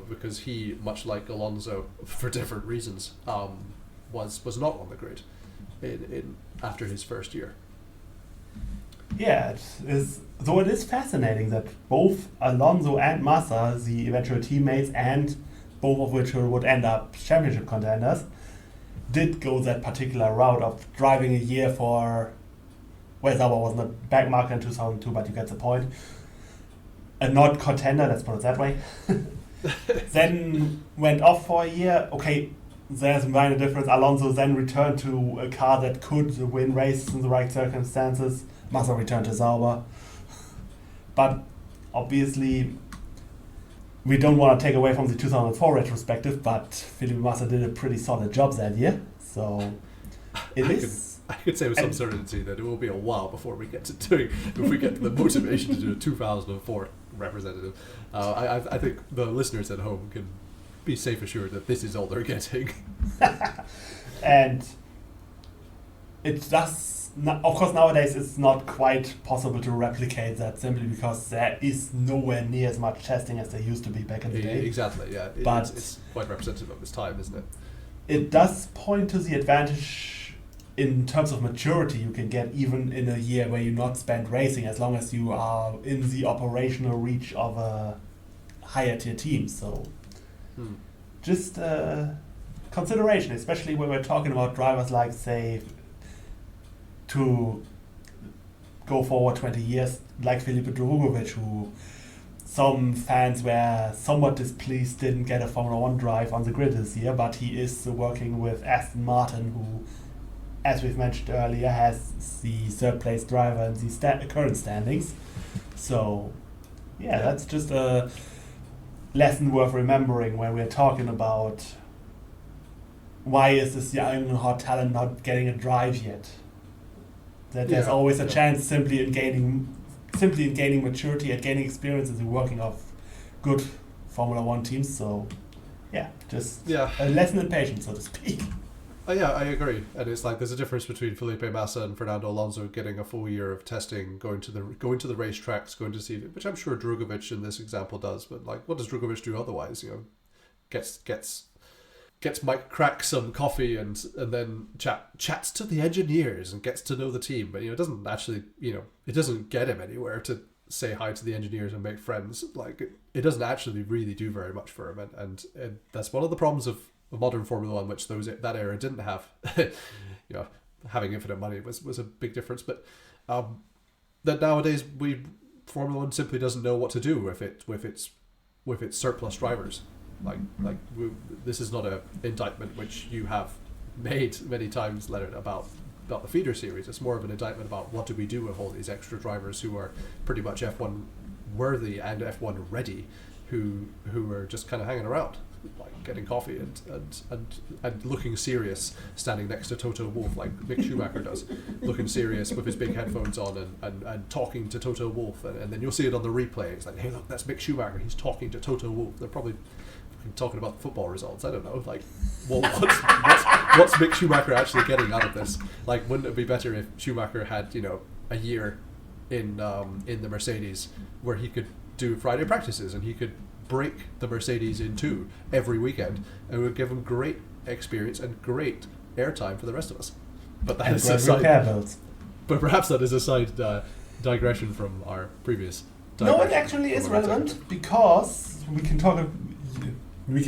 because he, much like Alonso, for different reasons, was not on the grid in after his first year. Yeah, it is. Though it is fascinating that both Alonso and Massa, the eventual teammates, and both of which would end up championship contenders, did go that particular route of driving a year for, well, Sauber wasn't a back marker in 2002, but you get the point. A not contender, let's put it that way. Then went off for a year. Okay, there's a minor difference. Alonso then returned to a car that could win races in the right circumstances. Massa returned to Sauber. But obviously, we don't want to take away from the 2004 retrospective, but Felipe Massa did a pretty solid job that year. So I could say with some certainty that it will be a while before we get to the motivation to do a 2004 representative. I think the listeners at home can be safe assured that this is all they're getting. And it does. Of course, nowadays it's not quite possible to replicate that, simply because there is nowhere near as much testing as there used to be back in the day. Exactly, yeah. But it's quite representative of its time, isn't it? It does point to the advantage in terms of maturity you can get even in a year where you not spend racing, as long as you are in the operational reach of a higher tier team. So just consideration, especially when we're talking about drivers like, say, to go forward 20 years, like Felipe Drugovich, who some fans were somewhat displeased didn't get a Formula 1 drive on the grid this year, but he is working with Aston Martin, who, as we've mentioned earlier, has the third place driver in the current standings. So, yeah, that's just a lesson worth remembering when we're talking about why is this young hot talent not getting a drive yet. That there's always a chance simply in gaining maturity and gaining experience in the working of good Formula 1 teams. So, just a lesson in patience, so to speak. Yeah, I agree. And it's like there's a difference between Felipe Massa and Fernando Alonso getting a full year of testing, going to the racetracks, going to see it, which I'm sure Drugovich in this example does. But like, what does Drugovich do otherwise? You know, gets Mike crack some coffee and then chats to the engineers and gets to know the team. But it doesn't actually, it doesn't get him anywhere to say hi to the engineers and make friends. Like it doesn't actually really do very much for him, and that's one of the problems of modern Formula 1, which that era didn't have. Having infinite money was a big difference, but that nowadays Formula 1 simply doesn't know what to do with its surplus drivers. This is not an indictment which you have made many times, Lennart, about the feeder series. It's more of an indictment about what do we do with all these extra drivers who are pretty much F1 worthy and F1 ready, who are just kind of hanging around, like getting coffee and looking serious, standing next to Toto Wolff like Mick Schumacher does, looking serious with his big headphones on and talking to Toto Wolff, and then you'll see it on the replay. It's like, hey, look, that's Mick Schumacher. He's talking to Toto Wolff. They're probably talking about football results. I don't know. Like, well, what's Mick Schumacher actually getting out of this? Like, wouldn't it be better if Schumacher had a year in the Mercedes where he could do Friday practices and he could break the Mercedes in two every weekend, and it would give him great experience and great airtime for the rest of us. But that is a side. But perhaps that is a side digression from our previous. No, it actually is relevant because we can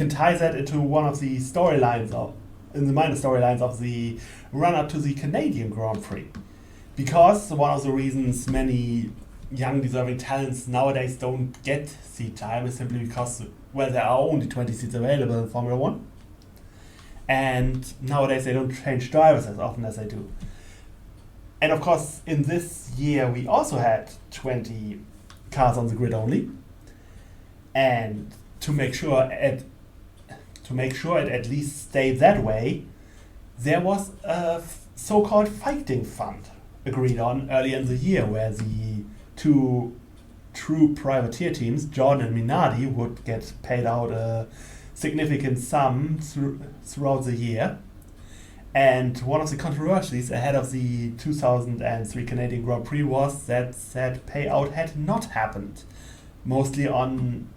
tie that into one of the minor storylines of the run-up to the Canadian Grand Prix. Because one of the reasons many young deserving talents nowadays don't get seat time is simply because, there are only 20 seats available in Formula 1. And nowadays they don't change drivers as often as they do. And of course, in this year we also had 20 cars on the grid only. And to make sure it at least stayed that way, there was a so-called fighting fund agreed on earlier in the year, where the two true privateer teams, Jordan and Minardi, would get paid out a significant sum throughout the year. And one of the controversies ahead of the 2003 Canadian Grand Prix was that said payout had not happened, mostly on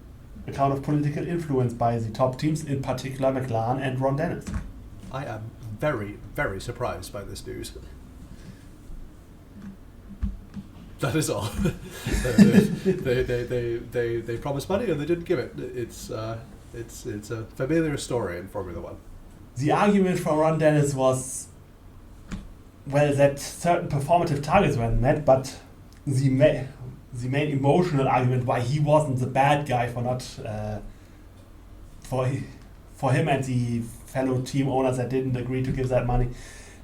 account of political influence by the top teams, in particular McLaren and Ron Dennis. I am very, very surprised by this news. That is all. They promised money and they didn't give it. It's a familiar story in Formula 1. The argument from Ron Dennis was, that certain performative targets weren't met, but the main emotional argument why he wasn't the bad guy for not for him and the fellow team owners that didn't agree to give that money,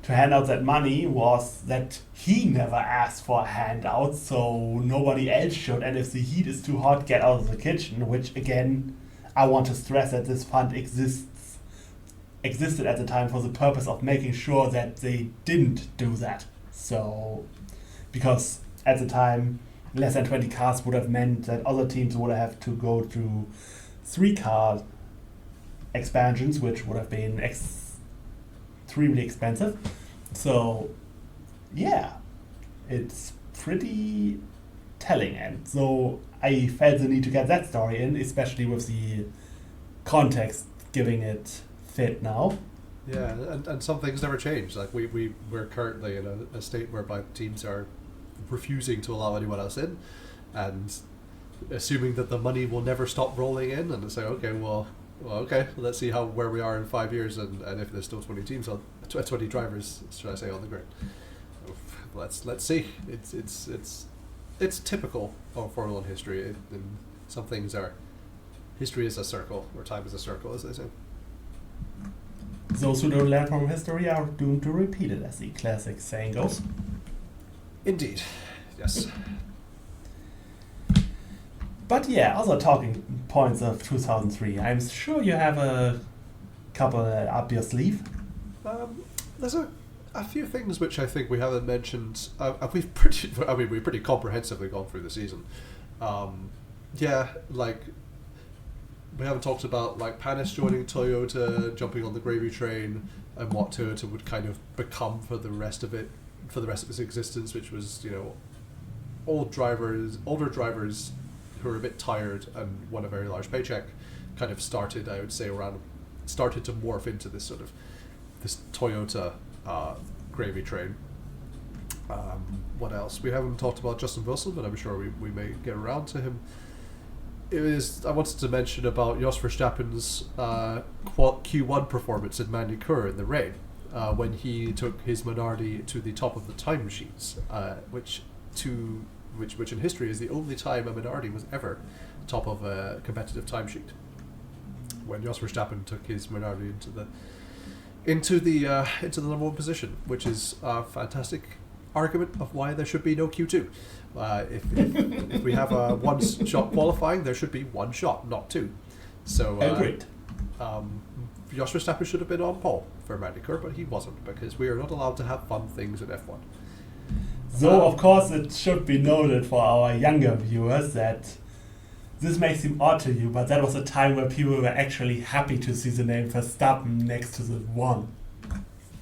to hand out that money, was that he never asked for a handout, so nobody else should. And if the heat is too hot, get out of the kitchen. Which again, I want to stress that this fund existed at the time for the purpose of making sure that they didn't do that. So, because at the time, less than 20 cars would have meant that other teams would have to go through 3-car expansions, which would have been extremely expensive. So, yeah, it's pretty telling. And so I felt the need to get that story in, especially with the context giving it fit now. Yeah, and some things never change. Like we're currently in a state whereby teams are refusing to allow anyone else in, and assuming that the money will never stop rolling in, and say, okay, well, Well, okay. Let's see where we are in 5 years, and if there's still 20 teams on 20 drivers, should I say, on the grid. Let's see. It's typical of Formula One history. And some things are history is a circle, or time is a circle, as they say. Those who don't learn from history are doomed to repeat it, as the classic saying goes. Indeed, yes. But yeah, other talking points of 2003. I'm sure you have a couple up your sleeve. There's a few things which I think we haven't mentioned. We've pretty comprehensively gone through the season. Yeah, like we haven't talked about like Panis joining Toyota, jumping on the gravy train, and what Toyota would kind of become for the rest of its existence, which was, you know, older drivers who are a bit tired and want a very large paycheck, kind of started, I would say, started to morph into this sort of this Toyota gravy train. What else? We haven't talked about Justin Wilson, but I'm sure we may get around to him. I wanted to mention about Jos Verstappen's Q1 performance in Manicure in the rain, when he took his Minardi to the top of the timesheets, which in history is the only time a Minardi was ever top of a competitive timesheet. When Jos Verstappen took his Minardi into the number one position, which is a fantastic argument of why there should be no Q2. If we have a one-shot qualifying, there should be one shot, not two. So agreed. Jos Verstappen should have been on pole for Manicure, but he wasn't, because we are not allowed to have fun things in F1. So, of course, it should be noted for our younger viewers that this may seem odd to you, but that was a time where people were actually happy to see the name Verstappen next to the one.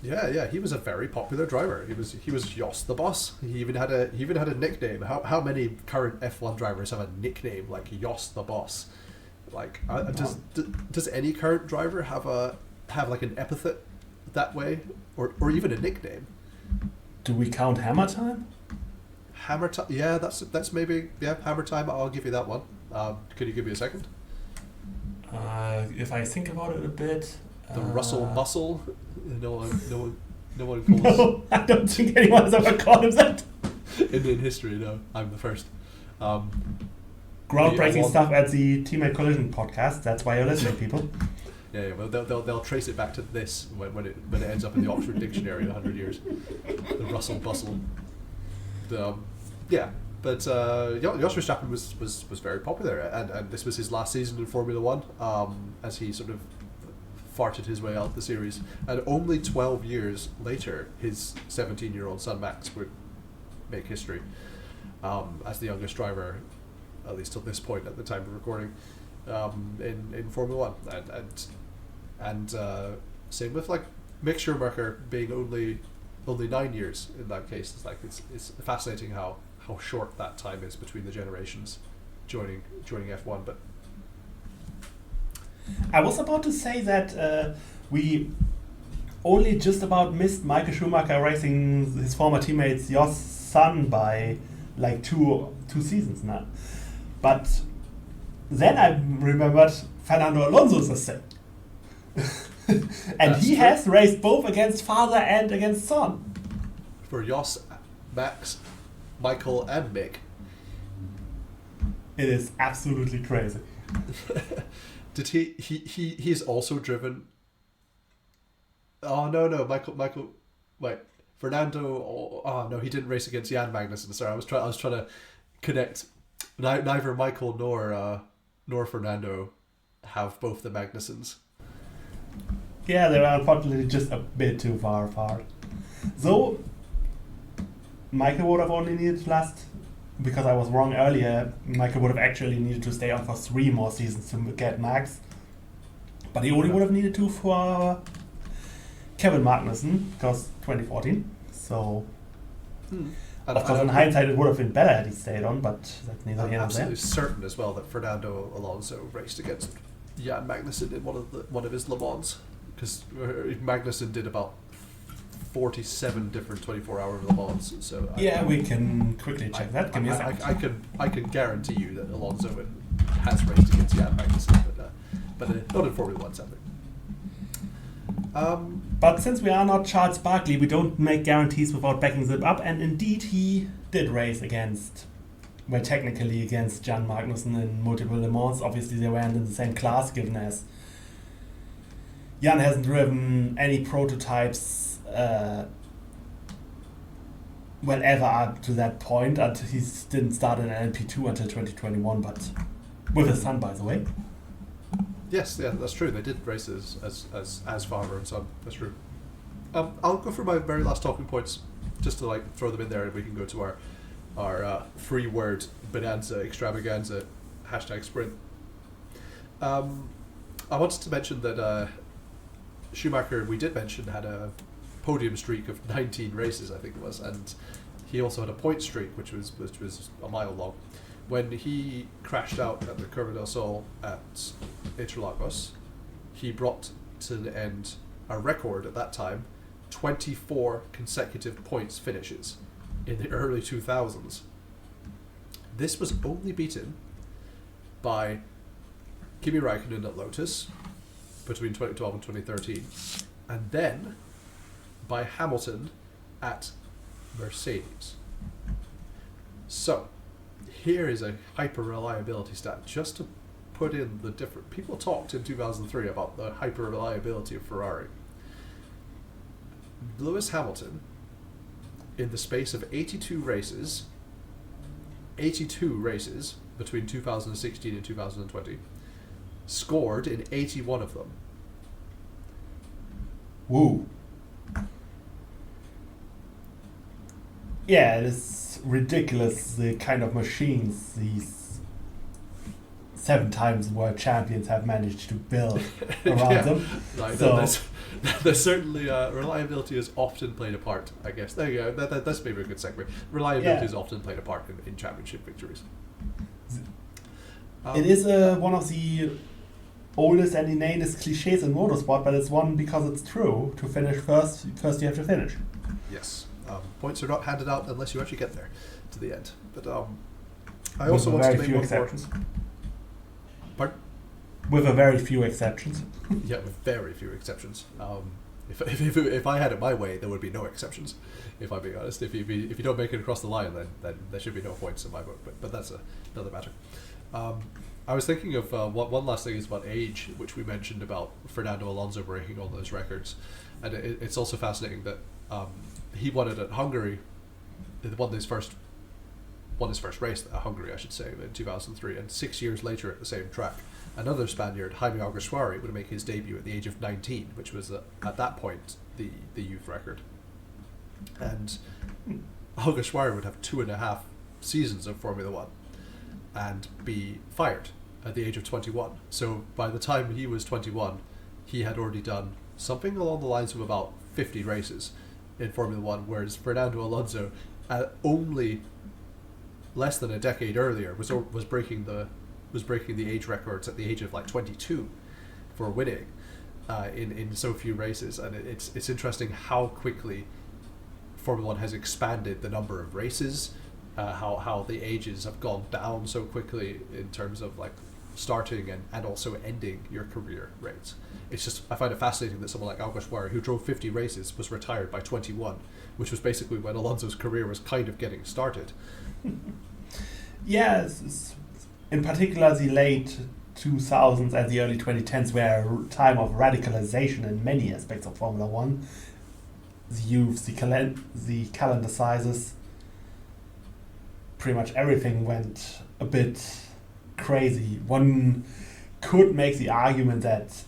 Yeah, he was a very popular driver. He was Jos the Boss. He even had a nickname. How many current F1 drivers have a nickname like Jos the Boss? Like, does any current driver have like an epithet that way, or even a nickname? Do we count Hammer Time? Hammer Time. Yeah, that's maybe Hammer Time. I'll give you that one. Could you give me a second? If I think about it a bit. The Russell Muscle. No one calls. No, I don't think anyone has ever called him that. In history, no. I'm the first. Groundbreaking stuff at the Teammate Collision podcast. That's why you're listening, people. Yeah. Well, they'll trace it back to this when it ends up in the Oxford Dictionary in 100 years. The Russell Bustle. But Jos Verstappen was very popular, and this was his last season in Formula One, as he sort of farted his way out the series. And only 12 years later, his 17-year-old son Max would make history as the youngest driver, at least till this point at the time of recording, in Formula One. And same with like Mick Schumacher being only 9 years in that case. It's like it's fascinating how short that time is between the generations joining F1. But I was about to say that we only just about missed Michael Schumacher racing his former teammates Jos' son by like two seasons now. But then I remembered Fernando Alonso's the same. And That's he true. has raced both against father and against son. For Jos, Max, Michael, and Mick. It is absolutely crazy. Did he's also driven? Oh no, Michael, wait, Fernando. Oh no, he didn't race against Jan Magnussen. Sorry, I was trying to connect. Neither Michael nor Fernando have both the Magnussens. Yeah, they were unfortunately just a bit too far apart. Though Michael would have only needed because I was wrong earlier, Michael would have actually needed to stay on for 3 more seasons to get Max. But he only would have needed to for Kevin Magnussen, because 2014. So, of course, in hindsight, it would have been better had he stayed on, but that's neither here nor there. I'm absolutely certain as well that Fernando Alonso raced against Jan Magnussen in one of his Le Mans, because Magnussen did about 47 different 24-hour Le Mans. So we can quickly check that. Give me a second. I can guarantee you that Alonso has raced against Jan Magnussen, but but not in Formula 1, sadly. But since we are not Charles Barkley, we don't make guarantees without backing them up, and indeed he did race technically against Jan Magnussen in multiple Le Mans. Obviously they weren't in the same class, given as Jan hasn't driven any prototypes ever up to that point, until he didn't start in LMP2 until 2021, but with his son, by the way. Yes, yeah, that's true. They did races as father and son. That's true. I'll go through my very last talking points, just to throw them in there, and we can go to our free word bonanza extravaganza #sprint. I wanted to mention that Schumacher, we did mention, had a podium streak of 19 races, I think it was, and he also had a point streak, which was a mile long. When he crashed out at the Curva del Sol at Interlagos, he brought to the end a record at that time, 24 consecutive points finishes in the early 2000s. This was only beaten by Kimi Räikkönen at Lotus between 2012 and 2013, and then by Hamilton at Mercedes. So, here is a hyper-reliability stat, just to put in the different... People talked in 2003 about the hyper-reliability of Ferrari. Lewis Hamilton, in the space of 82 races between 2016 and 2020, scored in 81 of them. Woo. Yeah, it is ridiculous the kind of machines these 7-time world champions have managed to build around them. There's certainly reliability has often played a part, I guess. There you go. That's maybe a good segue. Reliability has often played a part in championship victories. It is one of the oldest and innatest cliches in motorsport, but it's one because it's true. To finish first you have to finish. Yes. Points are not handed out unless you actually get there to the end. But I also want to make one exceptions. Pardon? With a very few exceptions. Yeah, with very few exceptions. If I had it my way, there would be no exceptions. If I'm being honest, if you don't make it across the line, then there should be no points in my book. But that's another matter. I was thinking of one last thing is about age, which we mentioned about Fernando Alonso breaking all those records, and it's also fascinating that he won it at Hungary. He won his first race at Hungary, I should say, in 2003, and 6 years later at the same track, another Spaniard, Jaime Alguersuari, would make his debut at the age of 19, which was at that point the youth record. And Alguersuari would have 2.5 seasons of Formula 1 and be fired at the age of 21. So by the time he was 21, he had already done something along the lines of about 50 races in Formula 1, whereas Fernando Alonso, only less than a decade earlier, was breaking the age records at the age of 22 for winning in so few races. And it's interesting how quickly Formula 1 has expanded the number of races, how the ages have gone down so quickly in terms of starting and also ending your career rates. It's just, I find it fascinating that someone like Alguersuari, who drove 50 races, was retired by 21, which was basically when Alonso's career was kind of getting started. Yes, in particular the late 2000s and the early 2010s were a time of radicalization in many aspects of Formula 1. The youth, the calendar sizes, pretty much everything went a bit crazy. One could make the argument that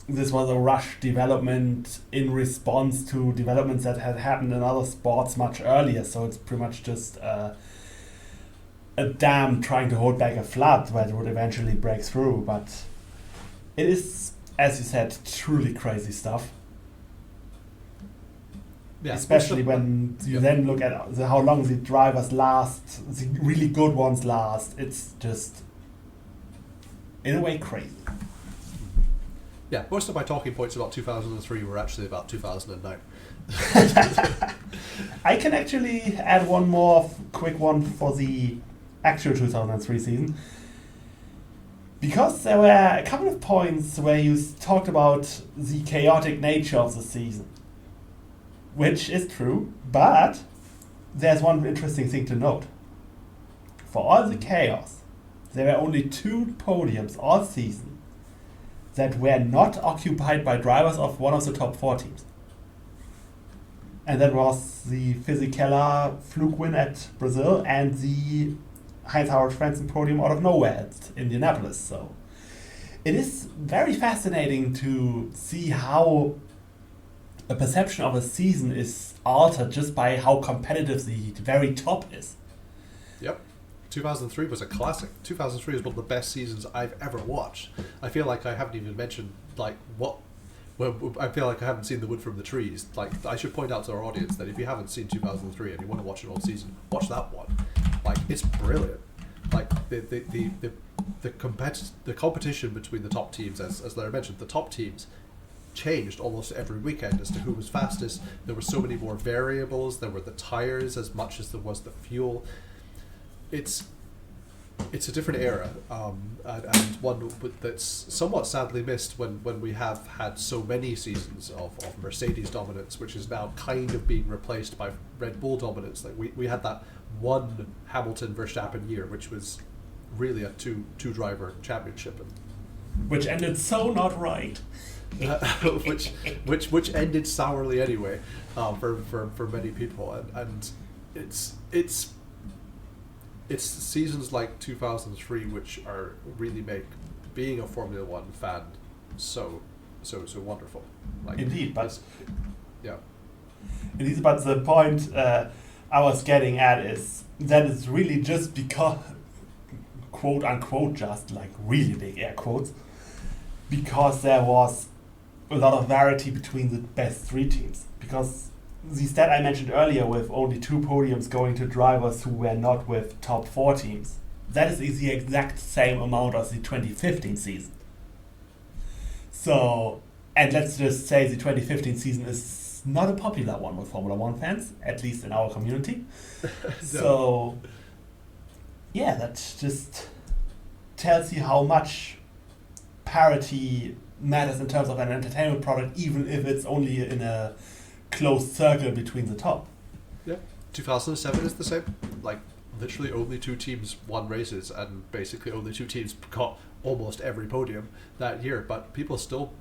this was a rush development in response to developments that had happened in other sports much earlier, so it's pretty much just a dam trying to hold back a flood where it would eventually break through. But it is, as you said, truly crazy stuff. Yeah, especially when you then look at how long the drivers last, the really good ones last. It's just, in a way, crazy. Yeah, most of my talking points about 2003 were actually about 2009. I can actually add one more quick one for the actual 2003 season. Because there were a couple of points where you talked about the chaotic nature of the season, which is true, but there's one interesting thing to note. For all the chaos, there were only 2 podiums all season that were not occupied by drivers of one of the top 4 teams. And that was the Fisichella fluke win at Brazil and the Heinz-Harald Frentzen podium out of nowhere at Indianapolis. So it is very fascinating to see how a perception of a season is altered just by how competitive the very top is. Yep. 2003 was a classic. 2003 is one of the best seasons I've ever watched. I feel like I haven't even mentioned I feel like I haven't seen the wood from the trees. Like, I should point out to our audience that if you haven't seen 2003 and you want to watch an old season, watch that one. Like, it's brilliant. Like the competition between the top teams, as Larry mentioned, the top teams changed almost every weekend as to who was fastest. There were so many more variables. There were the tires as much as there was the fuel. It's a different era, and one that's somewhat sadly missed when we have had so many seasons of Mercedes dominance, which is now kind of being replaced by Red Bull dominance. Like we had that one Hamilton Verstappen year, which was really a two driver championship, which ended so not right. which ended sourly anyway, for many people, and it's seasons like 2003 which are really make being a Formula One fan so wonderful. Like, indeed, but yeah, indeed, but the point I was getting at is that it's really just because, quote unquote, just like really big air quotes, because there was a lot of variety between the best 3 teams. Because the stat I mentioned earlier, with only 2 podiums going to drivers who were not with top 4 teams, that is the exact same amount as the 2015 season. So, and let's just say the 2015 season is not a popular one with Formula One fans, at least in our community. No. So, yeah, that just tells you how much parity matters in terms of an entertainment product, even if it's only in a closed circle between the top. Yeah, 2007 is the same. Like, literally only 2 teams won races, and basically only 2 teams got almost every podium that year. But people still,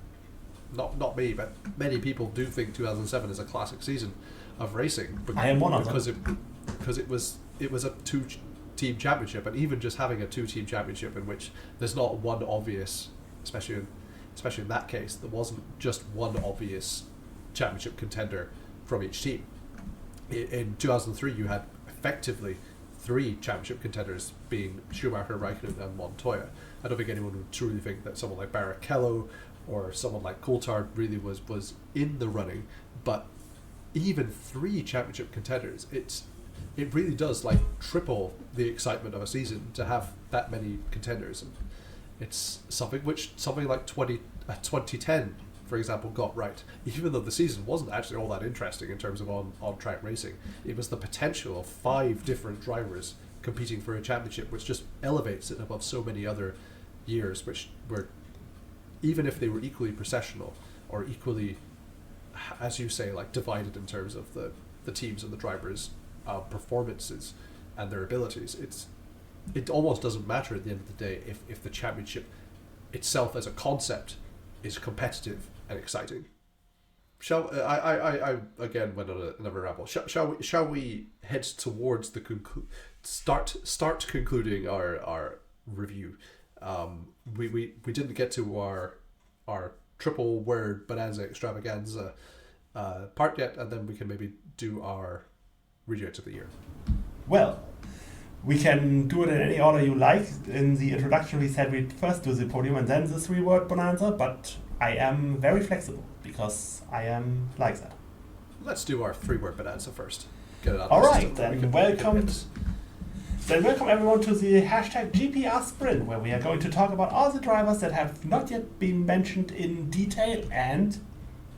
not me, but many people do think 2007 is a classic season of racing. I am one of them. Because it was a 2-team championship, and even just having a 2-team championship in which there's not one obvious, especially in that case, there wasn't just one obvious championship contender from each team. In 2003, you had effectively 3 championship contenders, being Schumacher, Raikkonen, and Montoya. I don't think anyone would truly think that someone like Barrichello or someone like Coulthard really was in the running. But even 3 championship contenders, it really does like triple the excitement of a season to have that many contenders. And it's something like 2010. For example, got right. Even though the season wasn't actually all that interesting in terms of on-track racing, it was the potential of 5 different drivers competing for a championship, which just elevates it above so many other years, which were, even if they were equally processional or equally, as you say, like divided in terms of the teams and the drivers' performances and their abilities, it almost doesn't matter at the end of the day if the championship itself as a concept is competitive and exciting. I again went on another ramble. Shall we head towards the start concluding our review? We didn't get to our triple word bonanza extravaganza part yet, and then we can maybe do our reject of the year. Well, we can do it in any order you like. In the introduction, we said we'd first do the podium and then the 3-word bonanza, but I am very flexible because I am like that. Let's do our 3-word bonanza first. Get it out. All right, then welcome everyone to the hashtag GPR Sprint, where we are going to talk about all the drivers that have not yet been mentioned in detail, and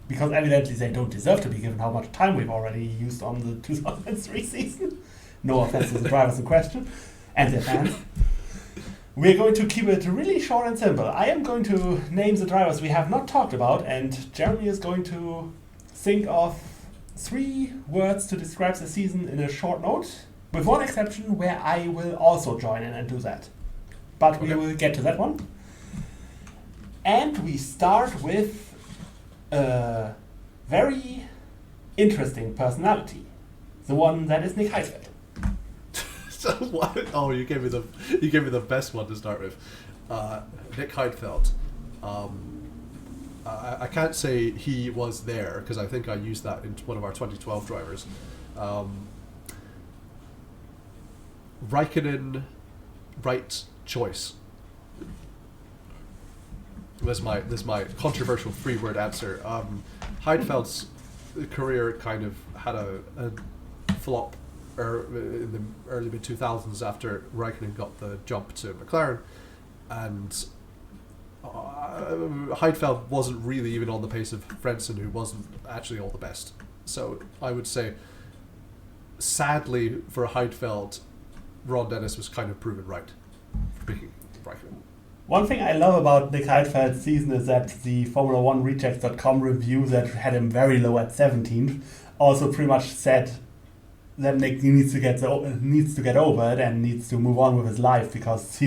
because evidently they don't deserve to be, given how much time we've already used on the 2003 season. No offense to the drivers in question and their fans. We're going to keep it really short and simple. I am going to name the drivers we have not talked about, and Jeremy is going to think of 3 words to describe the season in a short note, with one exception where I will also join in and do that. But we will get to that one. And we start with a very interesting personality. The one that is Nick Heidfeld. So what? Oh, you gave me the best one to start with. Nick Heidfeld. I can't say he was there because I think I used that in one of our 2012 drivers. Raikkonen, right choice. This is my controversial 3-word answer. Heidfeld's career kind of had a flop in the early mid-2000s after Raikkonen got the jump to McLaren, and Heidfeld wasn't really even on the pace of Frentzen, who wasn't actually all the best. So I would say, sadly for Heidfeld, Ron Dennis was kind of proven right for picking Raikkonen. One thing I love about Nick Heidfeld's season is that the Formula1Rejects.com review that had him very low at 17th also pretty much said that Nick needs to get over it and needs to move on with his life because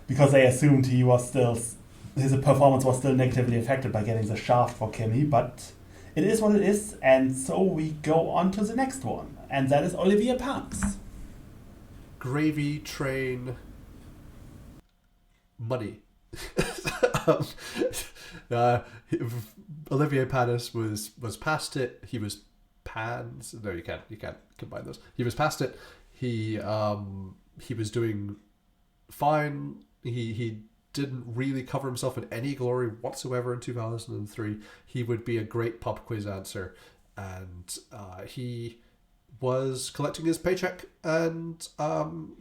because they assumed his performance was still negatively affected by getting the shaft for Kimi. But it is what it is, and so we go on to the next one, and that is Olivier Panis. Gravy train money. Olivier Panis was past it. He was pans. No, you can't combine those. He was past it. He was doing fine. He didn't really cover himself in any glory whatsoever in 2003. He would be a great pub quiz answer, and he was collecting his paycheck and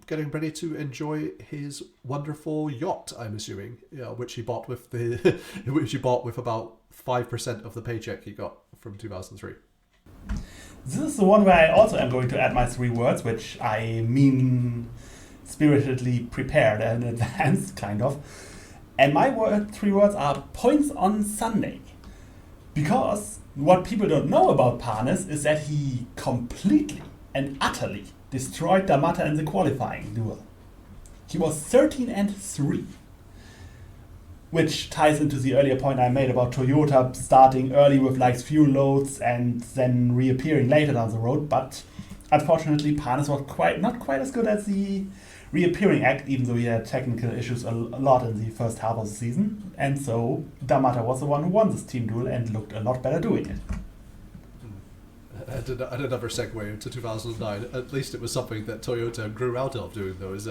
getting ready to enjoy his wonderful yacht, I'm assuming, which he bought with about 5% of the paycheck he got from 2003. This is the one where I also am going to add my 3 words, which I mean spiritedly prepared in advance, kind of. And my 3 words are points on Sunday. Because what people don't know about Panis is that he completely and utterly destroyed D'Amata in the qualifying duel. He was 13-3. Which ties into the earlier point I made about Toyota starting early with like fuel loads and then reappearing later down the road. But unfortunately, Panis was not quite as good as the reappearing act, even though he had technical issues a lot in the first half of the season. And so D'Amata was the one who won this team duel and looked a lot better doing it. And another segue into 2009. At least it was something that Toyota grew out of, doing those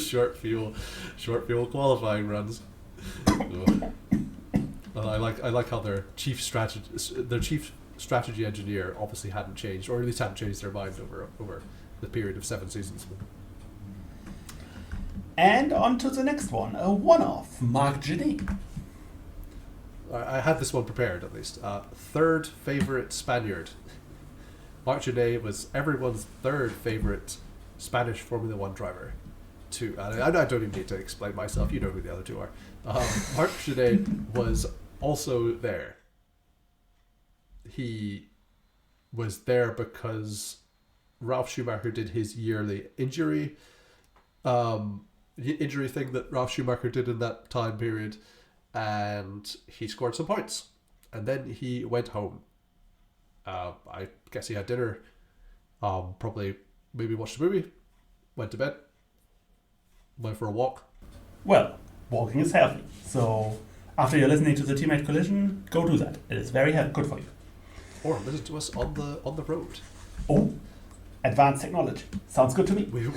short fuel qualifying runs. I like how their chief strategy engineer obviously hadn't changed, or at least hadn't changed their mind over the period of 7 seasons. And on to the next one, a one-off, Marc Gené. I had this one prepared, at least. 3rd favourite Spaniard. Marc Gené was everyone's 3rd favourite Spanish Formula 1 driver. I don't even need to explain myself, you know who the other 2 are. Marc Gené was also there. He was there because Ralf Schumacher did his yearly injury thing that Ralf Schumacher did in that time period, and he scored some points, and then he went home. I guess he had dinner, probably maybe watched a movie, went to bed, went for a walk. Well, walking is healthy, so after you're listening to the Teammate Collision, go do that. It is very good for you. Or listen to us on the road. Oh, advanced technology. Sounds good to me. We're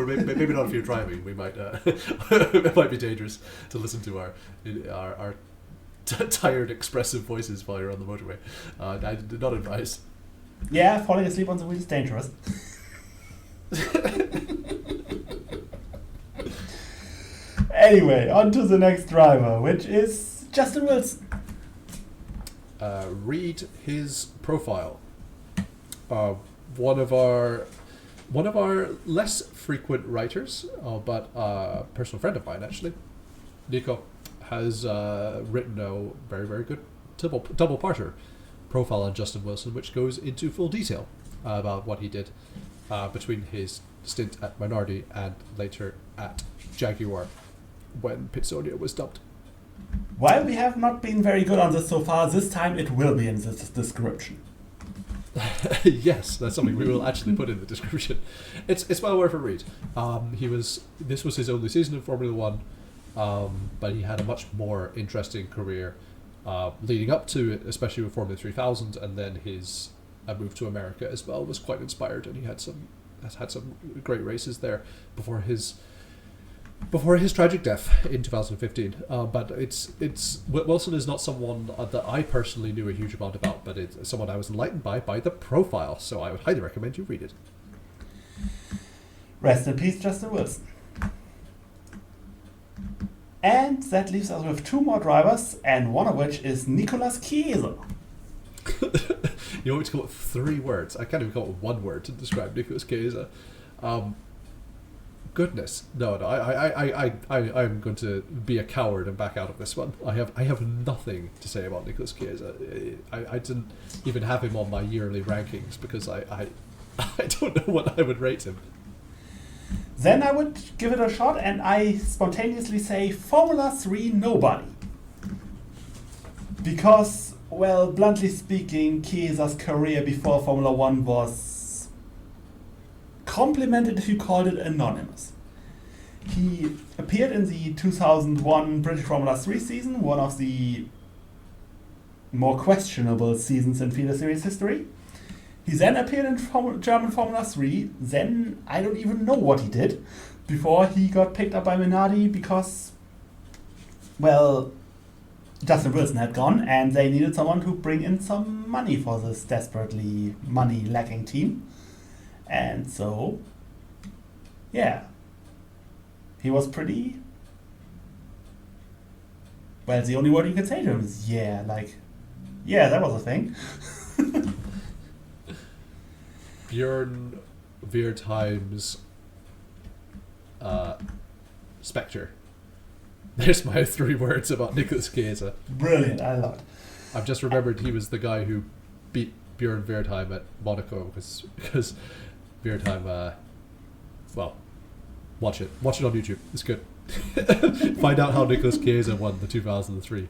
maybe not if you're driving. We might it might be dangerous to listen to our tired, expressive voices while you're on the motorway. I did not advise. Yeah, falling asleep on the wheel is dangerous. Anyway, on to the next driver, which is Justin Wilson. Read his profile. One of our one of our less frequent writers, but a personal friend of mine actually, Nico, has written a very, very good double-parter profile on Justin Wilson, which goes into full detail about what he did between his stint at Minority and later at Jaguar when Pitsonia was dubbed. While we have not been very good on this so far, this time it will be in this description. Yes, that's something we will actually put in the description. It's well worth a read. This was his only season in Formula One, but he had a much more interesting career leading up to it, especially with Formula 3000, and then his move to America as well was quite inspired, and he has had some great races there before his tragic death in 2015. But Wilson is not someone that I personally knew a huge amount about, but it's someone I was enlightened by the profile, so I would highly recommend you read it. Rest in peace, Justin Wilson. And that leaves us with 2 more drivers, and one of which is Nicholas Kiesa. You want me to come up with 3 words? I can't even come up with 1 word to describe Nicholas Kiesa. Goodness, no, I'm going to be a coward and back out of this one. I have nothing to say about Nicholas Kiesa. I didn't even have him on my yearly rankings because I don't know what I would rate him. Then I would give it a shot, and I spontaneously say Formula 3 nobody. Because, well, bluntly speaking, Chiesa's career before Formula 1 was complimented if you called it anonymous. He appeared in the 2001 British Formula 3 season, one of the more questionable seasons in Feeder Series history. He then appeared in German Formula 3, then I don't even know what he did, before he got picked up by Minardi because, well, Justin Wilson had gone and they needed someone to bring in some money for this desperately money-lacking team. And so, yeah, he was pretty, well, the only word you can say to him is yeah, like, yeah, that was a thing. Björn Wertheim's Spectre. There's my 3 words about Nicholas Kiesa. Brilliant, I love it. I've just remembered he was the guy who beat Björn Wertheim at Monaco because Wertheim, well, watch it on YouTube. It's good. Find out how Nicholas Kiesa won the 2003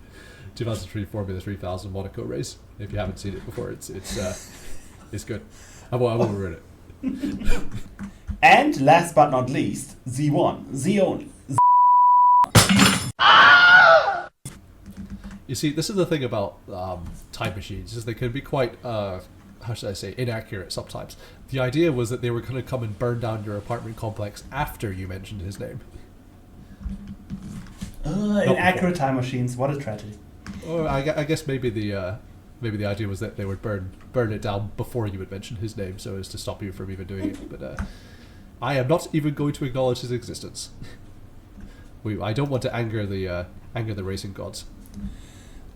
Formula 3000 Monaco race. If you haven't seen it before, it's good. I won't ruin it. And last but not least, the one, the only. You see, this is the thing about time machines, is they can be quite, how should I say, inaccurate sometimes. The idea was that they were going to come and burn down your apartment complex after you mentioned his name. Inaccurate time machines, what a tragedy. Oh, I guess maybe the idea was that they would burn it down before you would mention his name, so as to stop you from even doing it. But I am not even going to acknowledge his existence. I don't want to anger the racing gods.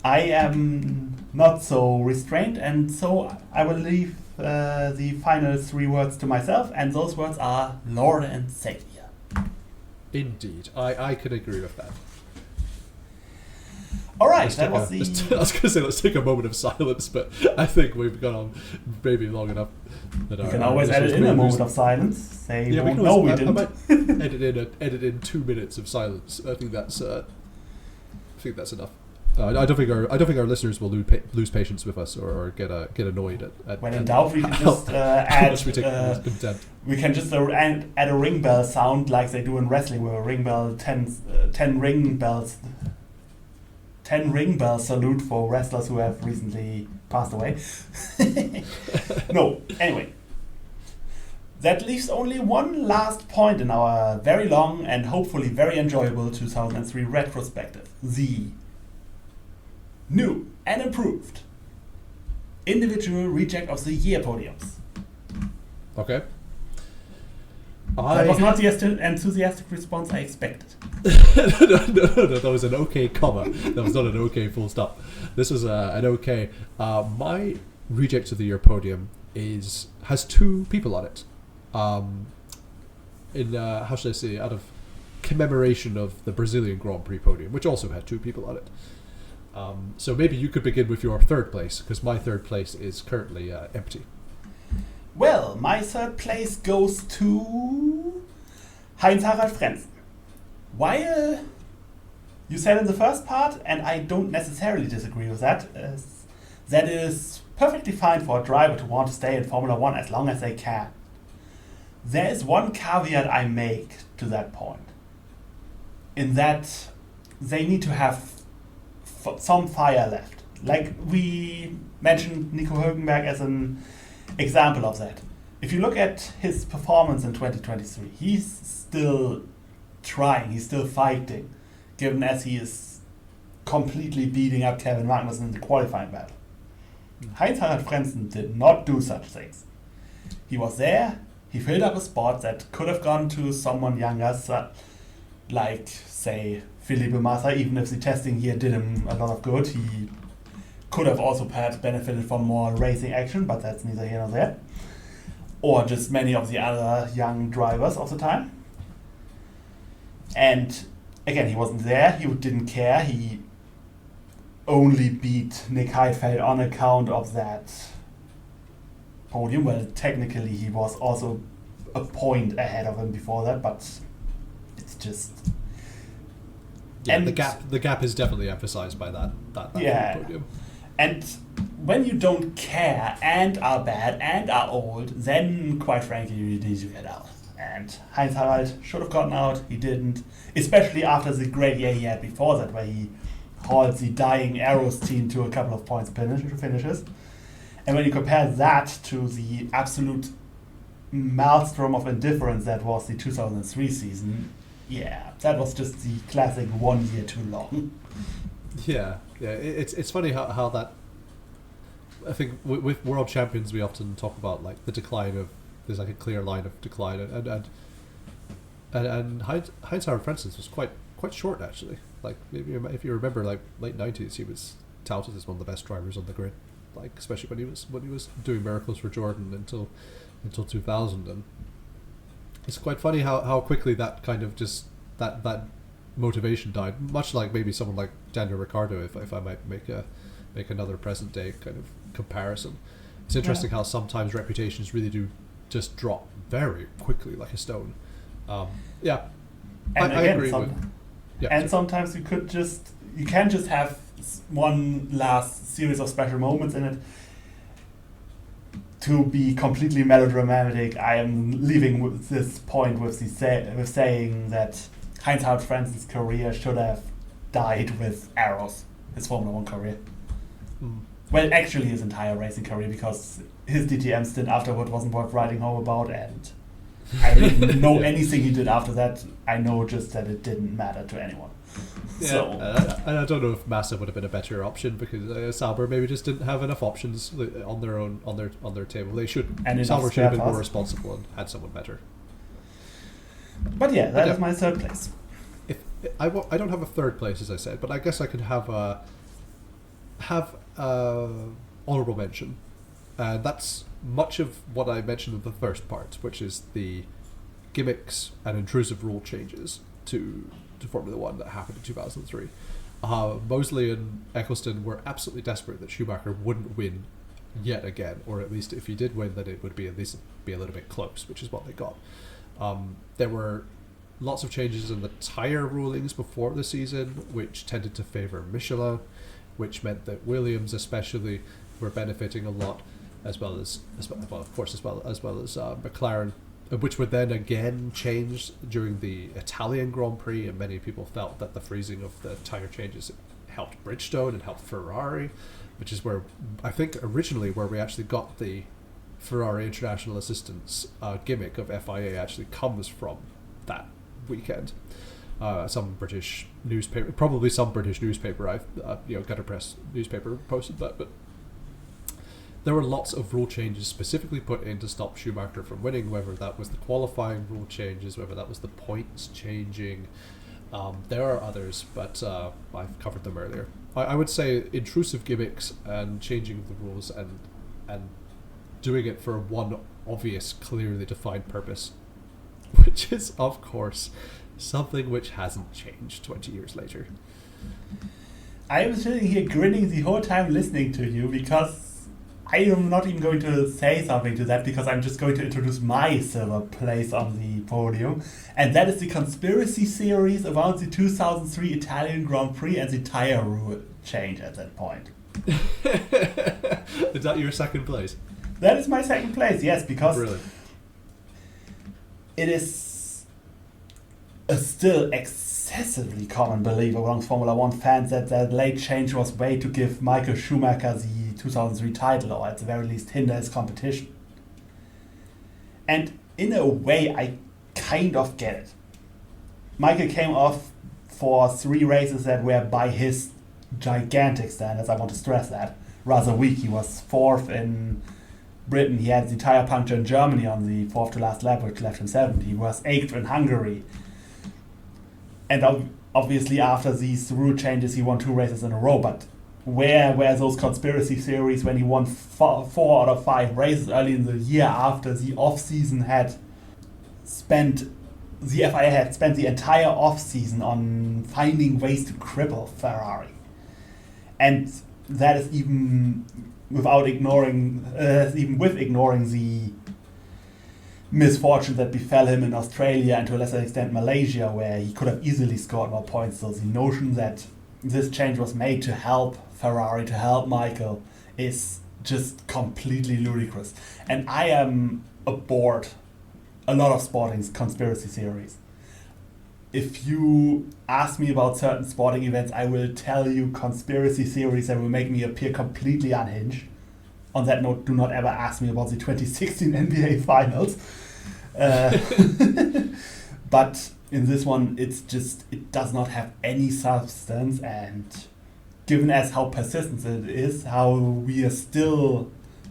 I am not so restrained, and so I will leave the final 3 words to myself, and those words are Lord and Savior. Indeed, I can agree with that. All right, that was the. I was going to say let's take a moment of silence, but I think we've gone on maybe long enough. That we can always edit in a moment of silence. Say, yeah, we didn't. I might edit in 2 minutes of silence. I think that's enough. I don't think our listeners will lose patience with us or get annoyed at. When in doubt, we can just add. We can just add a ring bell sound like they do in wrestling, with a ring bell, 10 ring bells. 10 ring bell salute for wrestlers who have recently passed away. No, anyway. That leaves only one last point in our very long and hopefully very enjoyable 2003 retrospective. The new and improved individual reject of the year podiums. Okay. That was not the enthusiastic response I expected. No, that was an okay comma. That was not an okay full stop. This was an okay. My reject of the year podium has 2 people on it. in how should I say, out of commemoration of the Brazilian Grand Prix podium, which also had 2 people on it. So maybe you could begin with your 3rd place, because my 3rd place is currently empty. Well, my 3rd place goes to Heinz-Harald Frentzen. While you said in the first part, and I don't necessarily disagree with that, that it is perfectly fine for a driver to want to stay in Formula 1 as long as they can. There is one caveat I make to that point, in that they need to have some fire left. Like we mentioned Nico Hülkenberg as an example of that. If you look at his performance in 2023, he's still trying, he's still fighting, given as he is completely beating up Kevin Magnussen in the qualifying battle. Heinz-Harald Frentzen did not do such things. He was there, he filled up a spot that could have gone to someone younger, like, say, Felipe Massa. Even if the testing here did him a lot of good, he could have also perhaps benefited from more racing action, but that's neither here nor there. Or just many of the other young drivers of the time. And again, he wasn't there, he didn't care, he only beat Nick Heidfeld on account of that podium. Well, technically he was also a point ahead of him before that, but it's just... Yeah, and the gap is definitely emphasized by that yeah. podium. And when you don't care and are bad and are old, then quite frankly you need to get out. And Heinz-Harald should have gotten out, he didn't, especially after the great year he had before that, where he hauled the dying Arrows team to a couple of points finishes. And when you compare that to the absolute maelstrom of indifference that was the 2003 season, yeah, that was just the classic 1 year too long. Yeah. It's funny how that. I think with world champions we often talk about like the decline of. There's like a clear line of decline, and Heinz-Harald Frentzen was quite short actually. Like maybe if you remember, like late 90s, he was touted as one of the best drivers on the grid. Like especially when he was doing miracles for Jordan until 2000, and it's quite funny how quickly that kind of just that motivation died. Much like maybe someone like Daniel Ricciardo, if I might make another present day kind of comparison. It's interesting how sometimes reputations really do just drop very quickly like a stone. Yeah, and I agree with. Yeah, and sometimes you can just have one last series of special moments in it. To be completely melodramatic, I am leaving with this point with saying that Heinz-Harald Frenzen's career should have died with Arrows, his Formula 1 career. Well, actually his entire racing career, because his DTM stint afterward wasn't worth writing home about, and I didn't know anything he did after that. I know just that it didn't matter to anyone. Yeah, so, I don't know if Massa would have been a better option, because Sauber maybe just didn't have enough options on their table. They should. And Sauber should have been more responsible and had someone better. But yeah, that is my 3rd place. I don't have a 3rd place, as I said, but I guess I could have honorable mention. That's much of what I mentioned in the first part, which is the gimmicks and intrusive rule changes to Formula 1 that happened in 2003. Mosley and Eccleston were absolutely desperate that Schumacher wouldn't win yet again, or at least if he did win, that it would be at least be a little bit close, which is what they got. There were lots of changes in the tyre rulings before the season, which tended to favour Michelin, which meant that Williams especially were benefiting a lot, as well as McLaren, which would then again change during the Italian Grand Prix, and many people felt that the freezing of the tyre changes helped Bridgestone and helped Ferrari, which is where I think originally where we actually got the Ferrari International Assistance gimmick of FIA actually comes from that weekend. Some British newspaper, Gutter Press newspaper posted that, but there were lots of rule changes specifically put in to stop Schumacher from winning, whether that was the qualifying rule changes, whether that was the points changing. There are others, but I've covered them earlier. I would say intrusive gimmicks and changing the rules and doing it for one obvious, clearly defined purpose, which is, of course, something which hasn't changed 20 years later. I was sitting here grinning the whole time listening to you because I am not even going to say something to that because I'm just going to introduce my silver place on the podium. And that is the conspiracy theories around the 2003 Italian Grand Prix and the tire rule change at that point. Is that your second place? That is my second place, yes, because Really? it is a still excessively common belief among Formula One fans that the late change was way to give Michael Schumacher the 2003 title, or at the very least hinder his competition. And in a way, I kind of get it. Michael came off for 3 races that were, by his gigantic standards, I want to stress that, rather weak. He was 4th in Britain. He had the tire puncture in Germany on the 4th to last lap, which left him 7th. He was 8th in Hungary. And obviously after these rule changes, he won 2 races in a row. But where were those conspiracy theories when he won 4 out of 5 races early in the year after the off-season had spent... The FIA had spent the entire off-season on finding ways to cripple Ferrari. And that is even without ignoring, even with ignoring the misfortune that befell him in Australia and to a lesser extent Malaysia, where he could have easily scored more points. So the notion that this change was made to help Ferrari, to help Michael, is just completely ludicrous. And I am aboard a lot of sporting conspiracy theories. If you ask me about certain sporting events, I will tell you conspiracy theories that will make me appear completely unhinged. On that note, do not ever ask me about the 2016 NBA Finals. But in this one, it does not have any substance, and given as how persistent it is, it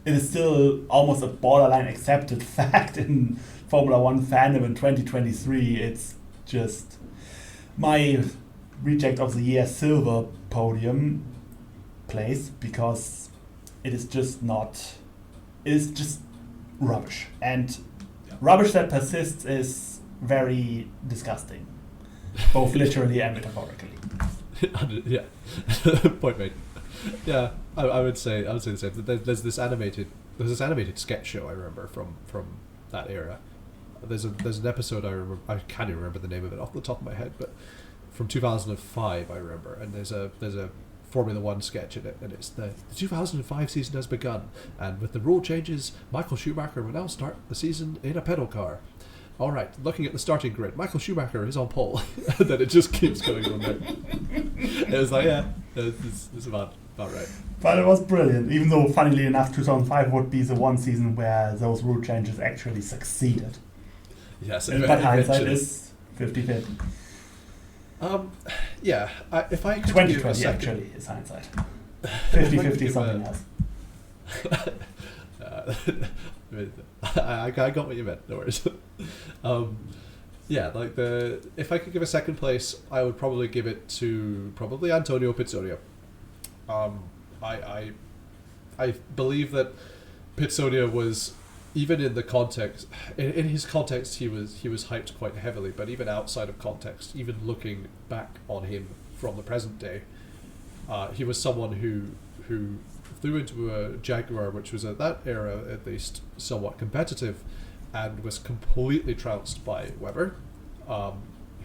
is still almost a borderline accepted fact in Formula One fandom in 2023. It's just my reject of the year silver podium place, because it is just rubbish. And rubbish that persists is very disgusting, both literally and metaphorically. Yeah, point made. Yeah, I would say the same. There's this animated sketch show I remember from that era. There's an episode I remember. I can't even remember the name of it off the top of my head, but from 2005 I remember. And there's a Formula One sketch in it, and it's the 2005 season has begun, and with the rule changes, Michael Schumacher will now start the season in a pedal car. All right, looking at the starting grid, Michael Schumacher is on pole, and then it just keeps going on there. It was like, yeah, it's about right. But it was brilliant, even though, funnily enough, 2005 would be the one season where those rule changes actually succeeded. Yes, but hindsight is 50-50. Yeah, if I could 2020 actually is hindsight. 50-50 something else. I got what you meant. No worries. Yeah, if I could give a second place, I would probably give it to Antonio Pizzonia. I believe that Pizzonia was, even in the context, in his context, he was hyped quite heavily. But even outside of context, even looking back on him from the present day, he was someone who flew into a Jaguar, which was at that era at least somewhat competitive, and was completely trounced by Webber,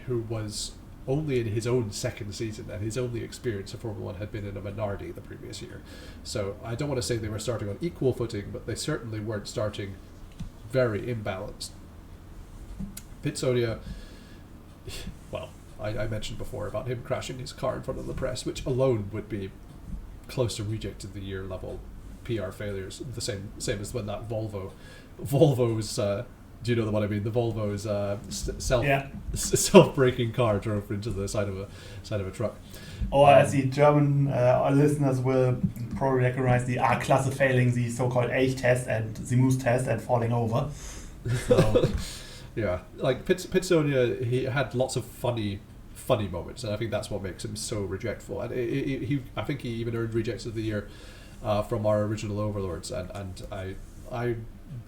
who was only in his own second season, and his only experience of Formula One had been in a Minardi the previous year. So I don't want to say they were starting on equal footing, but they certainly weren't starting very imbalanced. Pizzonia, well, I mentioned before about him crashing his car in front of the press, which alone would be close to reject of the year level PR failures. The same as when that Volvo's do you know the one I mean? The Volvo's self-braking car drove into the side of a truck. Or as the German listeners will probably recognize, the A-Klasse failing the so-called Elch-test and the Moose test and falling over. So. Yeah, like Pizzonia, he had lots of funny moments, and I think that's what makes him so rejectful. And I think he even earned rejects of the year from our original overlords, and I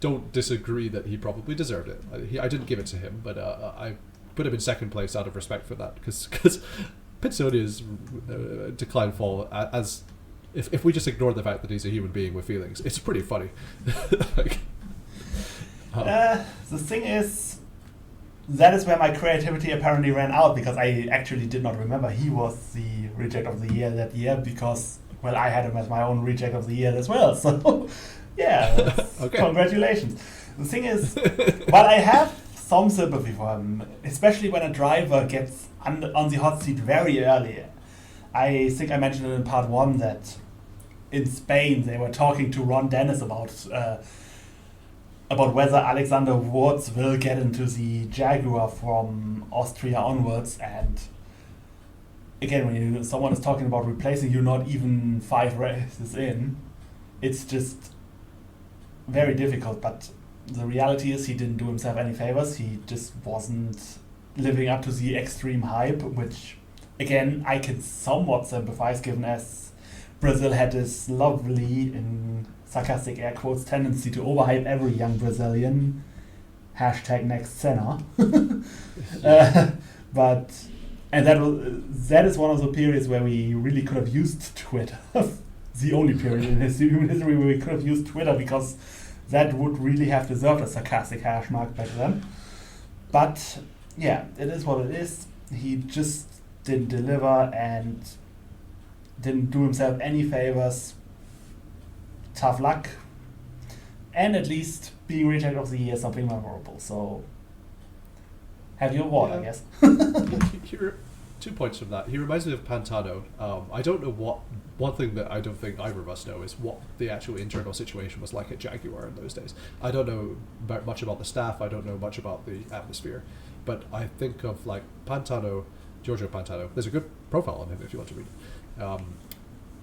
don't disagree that he probably deserved it. I didn't give it to him, but I put him in second place out of respect for that, because Pitsonia's decline fall, as if we just ignore the fact that he's a human being with feelings, it's pretty funny. The thing is, that is where my creativity apparently ran out, because I actually did not remember he was the reject of the year that year, because, well, I had him as my own reject of the year as well. So, yeah, okay. Congratulations. The thing is, while I have some sympathy for him, especially when a driver gets on the hot seat very early. I think I mentioned it in part 1 that in Spain they were talking to Ron Dennis about whether Alexander Wurz will get into the Jaguar from Austria onwards. And again, when someone is talking about replacing you not even 5 races in, it's just very difficult. But the reality is he didn't do himself any favors. He just wasn't living up to the extreme hype, which, again, I can somewhat sympathize, given as Brazil had this lovely, in sarcastic air quotes, tendency to overhype every young Brazilian. #next Senna. But that is one of the periods where we really could have used Twitter. The only period in history where we could have used Twitter, because that would really have deserved a sarcastic hash mark back then. But yeah, it is what it is. He just didn't deliver and didn't do himself any favors. Tough luck. And at least being reject of the year is something memorable. So have your award, I guess. 2 points from that. He reminds me of Pantano. I don't know one thing that I don't think either of us know is what the actual internal situation was like at Jaguar in those days. I don't know much about the staff. I don't know much about the atmosphere. But I think of like Pantano, Giorgio Pantano. There's a good profile on him if you want to read it.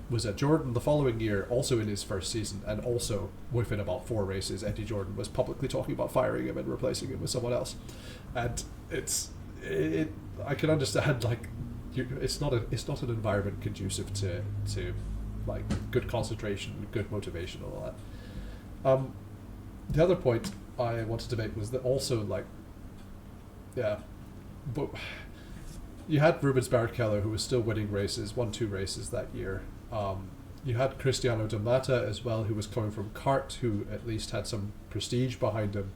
Was at Jordan the following year, also in his first season, and also within about 4 races, Eddie Jordan was publicly talking about firing him and replacing him with someone else. And I can understand, like, it's not an environment conducive to like good concentration, good motivation, and all that. The other point I wanted to make was that also, like, yeah, but you had Rubens Barrichello, who was still winning races, won 2 races that year. You had Cristiano de Mata as well, who was coming from kart, who at least had some prestige behind him.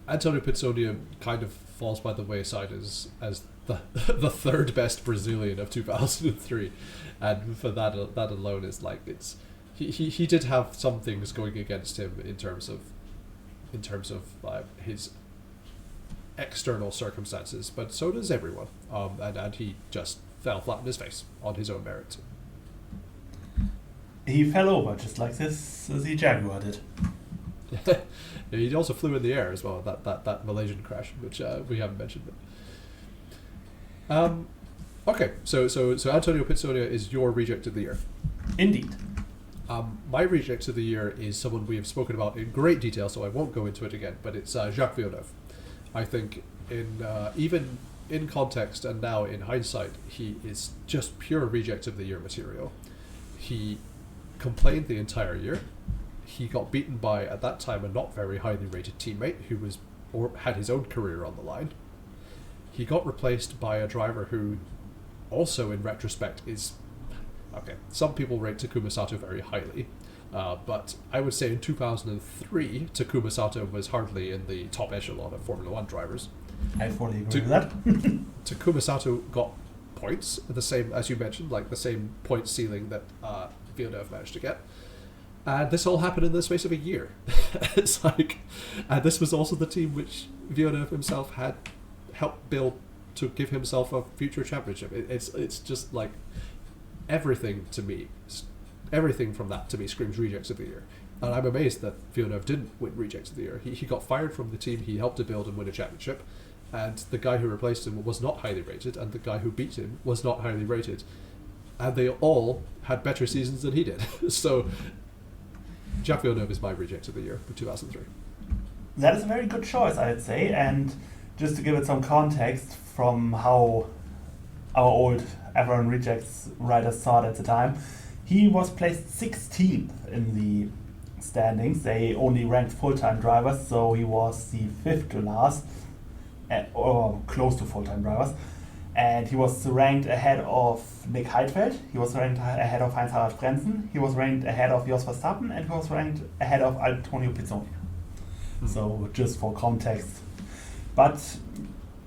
Antonio Pizzonia kind of falls by the wayside as the the third best Brazilian of 2003, and for that alone is like, it's he did have some things going against him in terms of his external circumstances, but so does everyone, and he just fell flat in his face on his own merit. He fell over just like this as the Jaguar did. He also flew in the air as well, that Malaysian crash, which we haven't mentioned. Okay, so Antonio Pizzonia is your reject of the year. Indeed. My reject of the year is someone we have spoken about in great detail, so I won't go into it again, but it's Jacques Villeneuve. I think even in context and now in hindsight, he is just pure reject of the year material. He complained the entire year. He got beaten by, at that time, a not very highly rated teammate who had his own career on the line. He got replaced by a driver who also, in retrospect, is... Okay, some people rate Takuma Sato very highly, but I would say in 2003, Takuma Sato was hardly in the top echelon of Formula One drivers. I fully agree with that. Takuma Sato got points, the same, as you mentioned, like the same point ceiling that Villeneuve managed to get. And this all happened in the space of a year. It's like, and this was also the team which Villeneuve himself had helped build to give himself a future championship. It's just like everything from that to me screams rejects of the year. And I'm amazed that Villeneuve didn't win rejects of the year. He got fired from the team he helped to build and win a championship, and the guy who replaced him was not highly rated, and the guy who beat him was not highly rated, and they all had better seasons than he did. So Jacques Villeneuve is my reject of the year for 2003. That is a very good choice, I'd say, and just to give it some context from how our old Everyone Rejects writers thought at the time, he was placed 16th in the standings. They only ranked full-time drivers, so he was the fifth to last, or close to full-time drivers. And he was ranked ahead of Nick Heidfeld, he was ranked ahead of Heinz-Harald Frentzen, he was ranked ahead of Jos Verstappen, and he was ranked ahead of Antonio Pizzoni. So just for context. But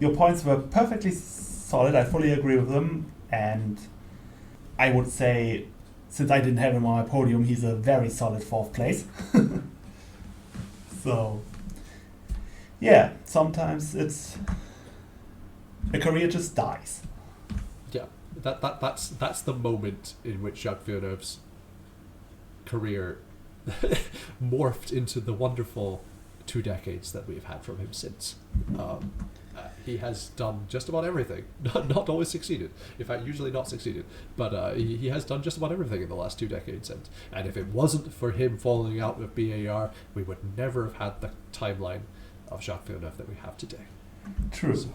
your points were perfectly solid, I fully agree with them, and I would say, since I didn't have him on my podium, he's a very solid fourth place. So, yeah, sometimes a career just dies. Yeah, that's the moment in which Jacques Villeneuve's career morphed into the wonderful 2 decades that we've had from him since. He has done just about everything. Not always succeeded. In fact, usually not succeeded. But he has done just about everything in the last 2 decades. And if it wasn't for him falling out with BAR, we would never have had the timeline of Jacques Villeneuve that we have today. True. So,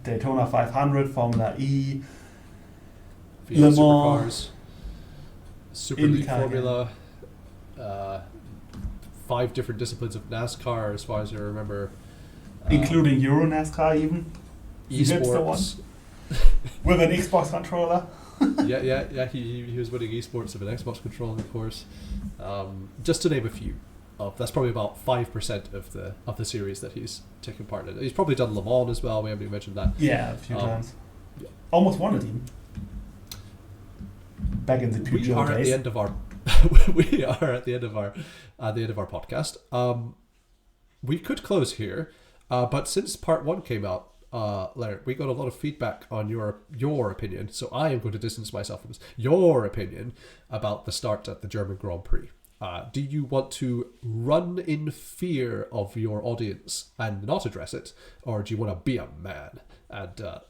Daytona 500, Formula E, Le Mans, Supercars, Super League IndyCar, Formula, 5 different disciplines of NASCAR, as far as I remember. Including Euro NASCAR even. Esports. With an Xbox controller. yeah. He was winning esports with an Xbox controller, of course. Just to name a few. That's probably about 5% of the series that he's taken part in. He's probably done Le Mans as well. We haven't even mentioned that. Yeah, a few times. Yeah. Almost won it even. Back in the Peugeot days. We are at the end of our podcast. We could close here, but since part 1 came out, Lennart, we got a lot of feedback on your opinion. So I am going to distance myself from this. Your opinion about the start at the German Grand Prix. Do you want to run in fear of your audience and not address it, or do you want to be a man and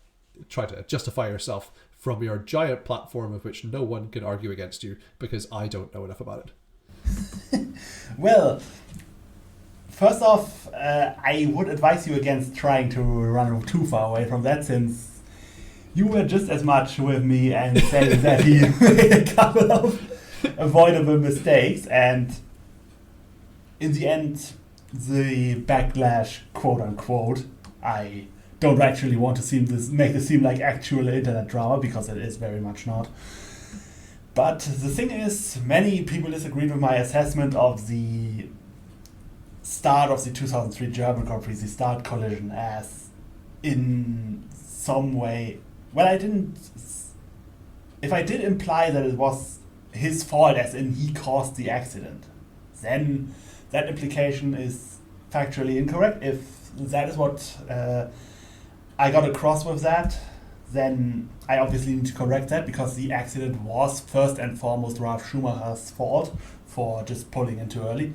try to justify yourself from your giant platform of which no one can argue against you because I don't know enough about it? Well, first off, I would advise you against trying to run too far away from that, since you were just as much with me and said that he made a couple of avoidable mistakes, and in the end, the backlash, quote unquote, I don't actually want to make this seem like actual internet drama, because it is very much not. But the thing is, many people disagreed with my assessment of the start of the 2003 German Grand Prix, the start collision, as in some way, if I did imply that it was his fault, as in he caused the accident, then that implication is factually incorrect. If that is what I got across with that, then I obviously need to correct that, because the accident was first and foremost Ralf Schumacher's fault for just pulling in too early.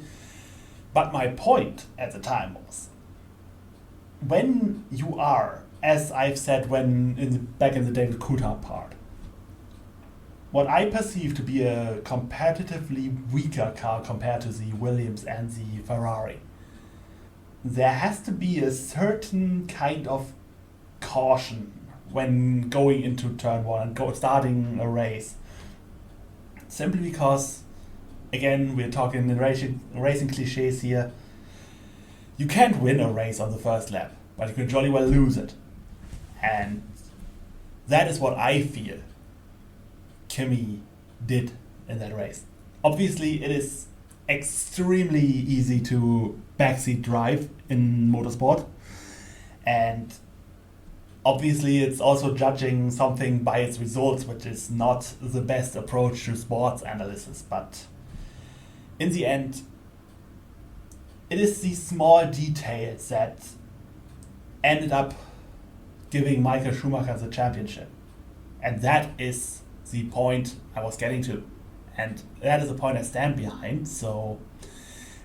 But my point at the time was, when you are, as I've said back in the David Coulthard part, what I perceive to be a competitively weaker car compared to the Williams and the Ferrari, there has to be a certain kind of caution when going into turn 1 and starting a race. Simply because, again, we're talking in racing cliches here, you can't win a race on the first lap, but you can jolly well lose it. And that is what I feel Kimi did in that race. Obviously, it is extremely easy to backseat drive in motorsport, and obviously it's also judging something by its results, which is not the best approach to sports analysis. But in the end, it is these small details that ended up giving Michael Schumacher the championship, and that is the point I was getting to, and that is the point I stand behind. So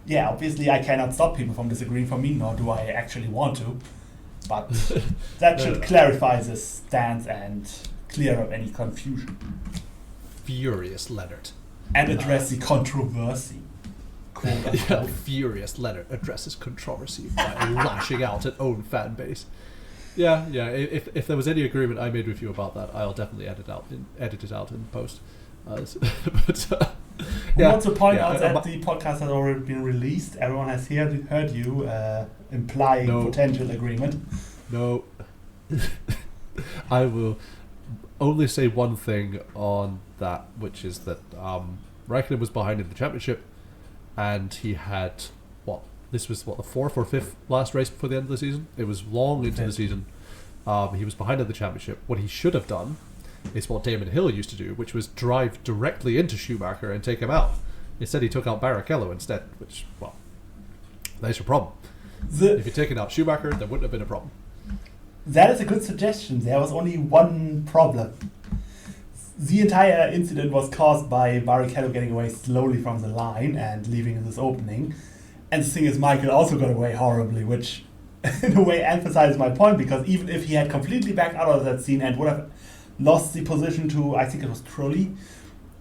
yeah, obviously I cannot stop people from disagreeing from me, nor do I actually want to, but that should clarify this stance and clear up any confusion. Furious Lennart. And address the controversy. Yeah, furious Lennart addresses controversy by lashing out at own fan base. Yeah. If there was any agreement I made with you about that, I'll definitely edit it out in post. We Yeah, want to point yeah, out that the podcast has already been released. Everyone has heard you implying No. potential agreement. No. I will only say one thing on that, which is that Raikkonen was behind in the championship, and he had this was the fourth or fifth last race before the end of the season. It was long into the season. He was behind in the championship. What he should have done is what Damon Hill used to do, which was drive directly into Schumacher and take him out. Instead, he took out Barrichello instead, which, well, that's your problem. If you'd taken out Schumacher, there wouldn't have been a problem. That is a good suggestion. There was only one problem. The entire incident was caused by Barrichello getting away slowly from the line and leaving in this opening. And the thing is, Michael also got away horribly, which in a way emphasizes my point, because even if he had completely backed out of that scene and would have lost the position to, I think it was Trulli,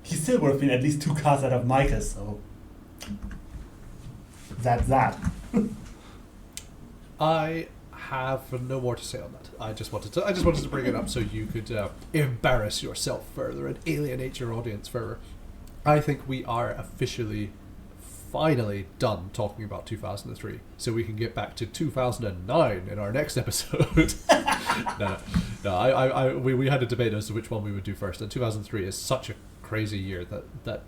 he still would have been at least 2 cars out of Michael, so that's that. I have no more to say on that. I just wanted to bring it up so you could embarrass yourself further and alienate your audience further. I think we are officially, finally done talking about 2003, so we can get back to 2009 in our next episode. We had a debate as to which one we would do first, and 2003 is such a crazy year that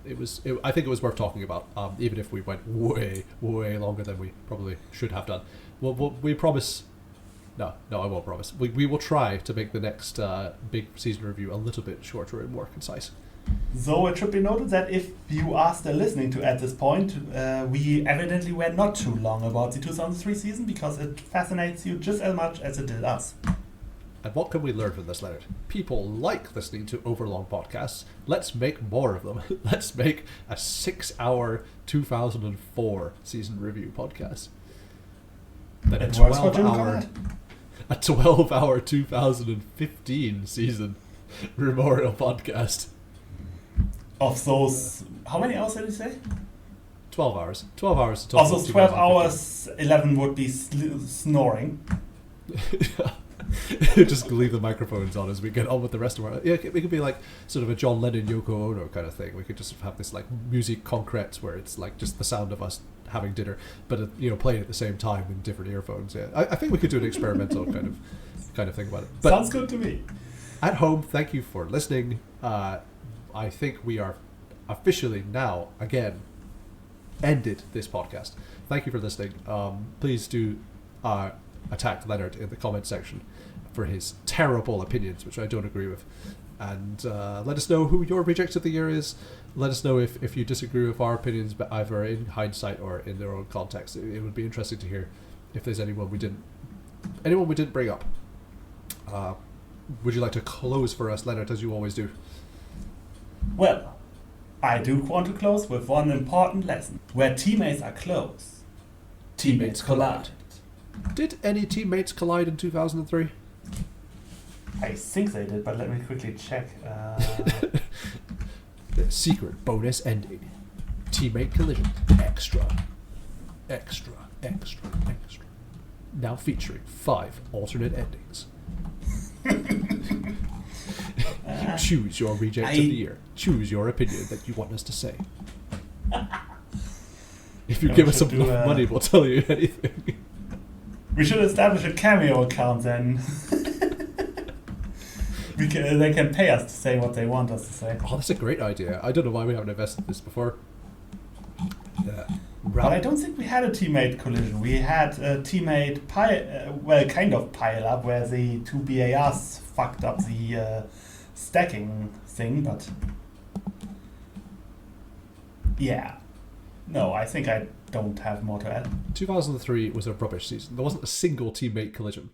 I think it was worth talking about, even if we went way longer than we probably should have done. Well, we promise. No, I won't promise. We will try to make the next big season review a little bit shorter and more concise. Though it should be noted that if you are still listening to at this point, we evidently were not too long about the 2003 season, because it fascinates you just as much as it did us. And what can we learn from this, Leonard? People like listening to overlong podcasts. Let's make more of them. Let's make a 6-hour 2004 season review podcast. Then a 12-hour 2015 season memorial podcast. Of those, how many hours did you say? 12 hours. 12 hours to talk Of those 12 hours, 11 would be snoring. Just leave the microphones on as we get on with the rest of our... Yeah, it could be like sort of a John Lennon, Yoko Ono kind of thing. We could just have this like musique concrète where it's like just the sound of us having dinner, but playing at the same time in different earphones. Yeah, I think we could do an experimental kind of thing about it. But sounds good to me. At home, thank you for listening. I think we are officially now, again, ended this podcast. Thank you for listening. Please do attack Lennart in the comment section for his terrible opinions, which I don't agree with. And let us know who your reject of the year is. Let us know if you disagree with our opinions, but either in hindsight or in their own context. It would be interesting to hear if there's anyone we didn't bring up. Would you like to close for us, Lennart, as you always do? Well, I do want to close with one important lesson. Where teammates are close, teammates collide. Did any teammates collide in 2003? I think they did, but let me quickly check. The secret bonus ending. Teammate collision. Extra. Now featuring 5 alternate endings. Choose your reject of the year. Choose your opinion that you want us to say. If you give us some money, we'll tell you anything. We should establish a Cameo account then. They can pay us to say what they want us to say. Oh, that's a great idea. I don't know why we haven't invested this before. But I don't think we had a teammate collision. We had a teammate kind of pile up where the 2 BARs fucked up the stacking thing, but yeah. No, I think I don't have more to add. 2003 was a rubbish season. There wasn't a single teammate collision.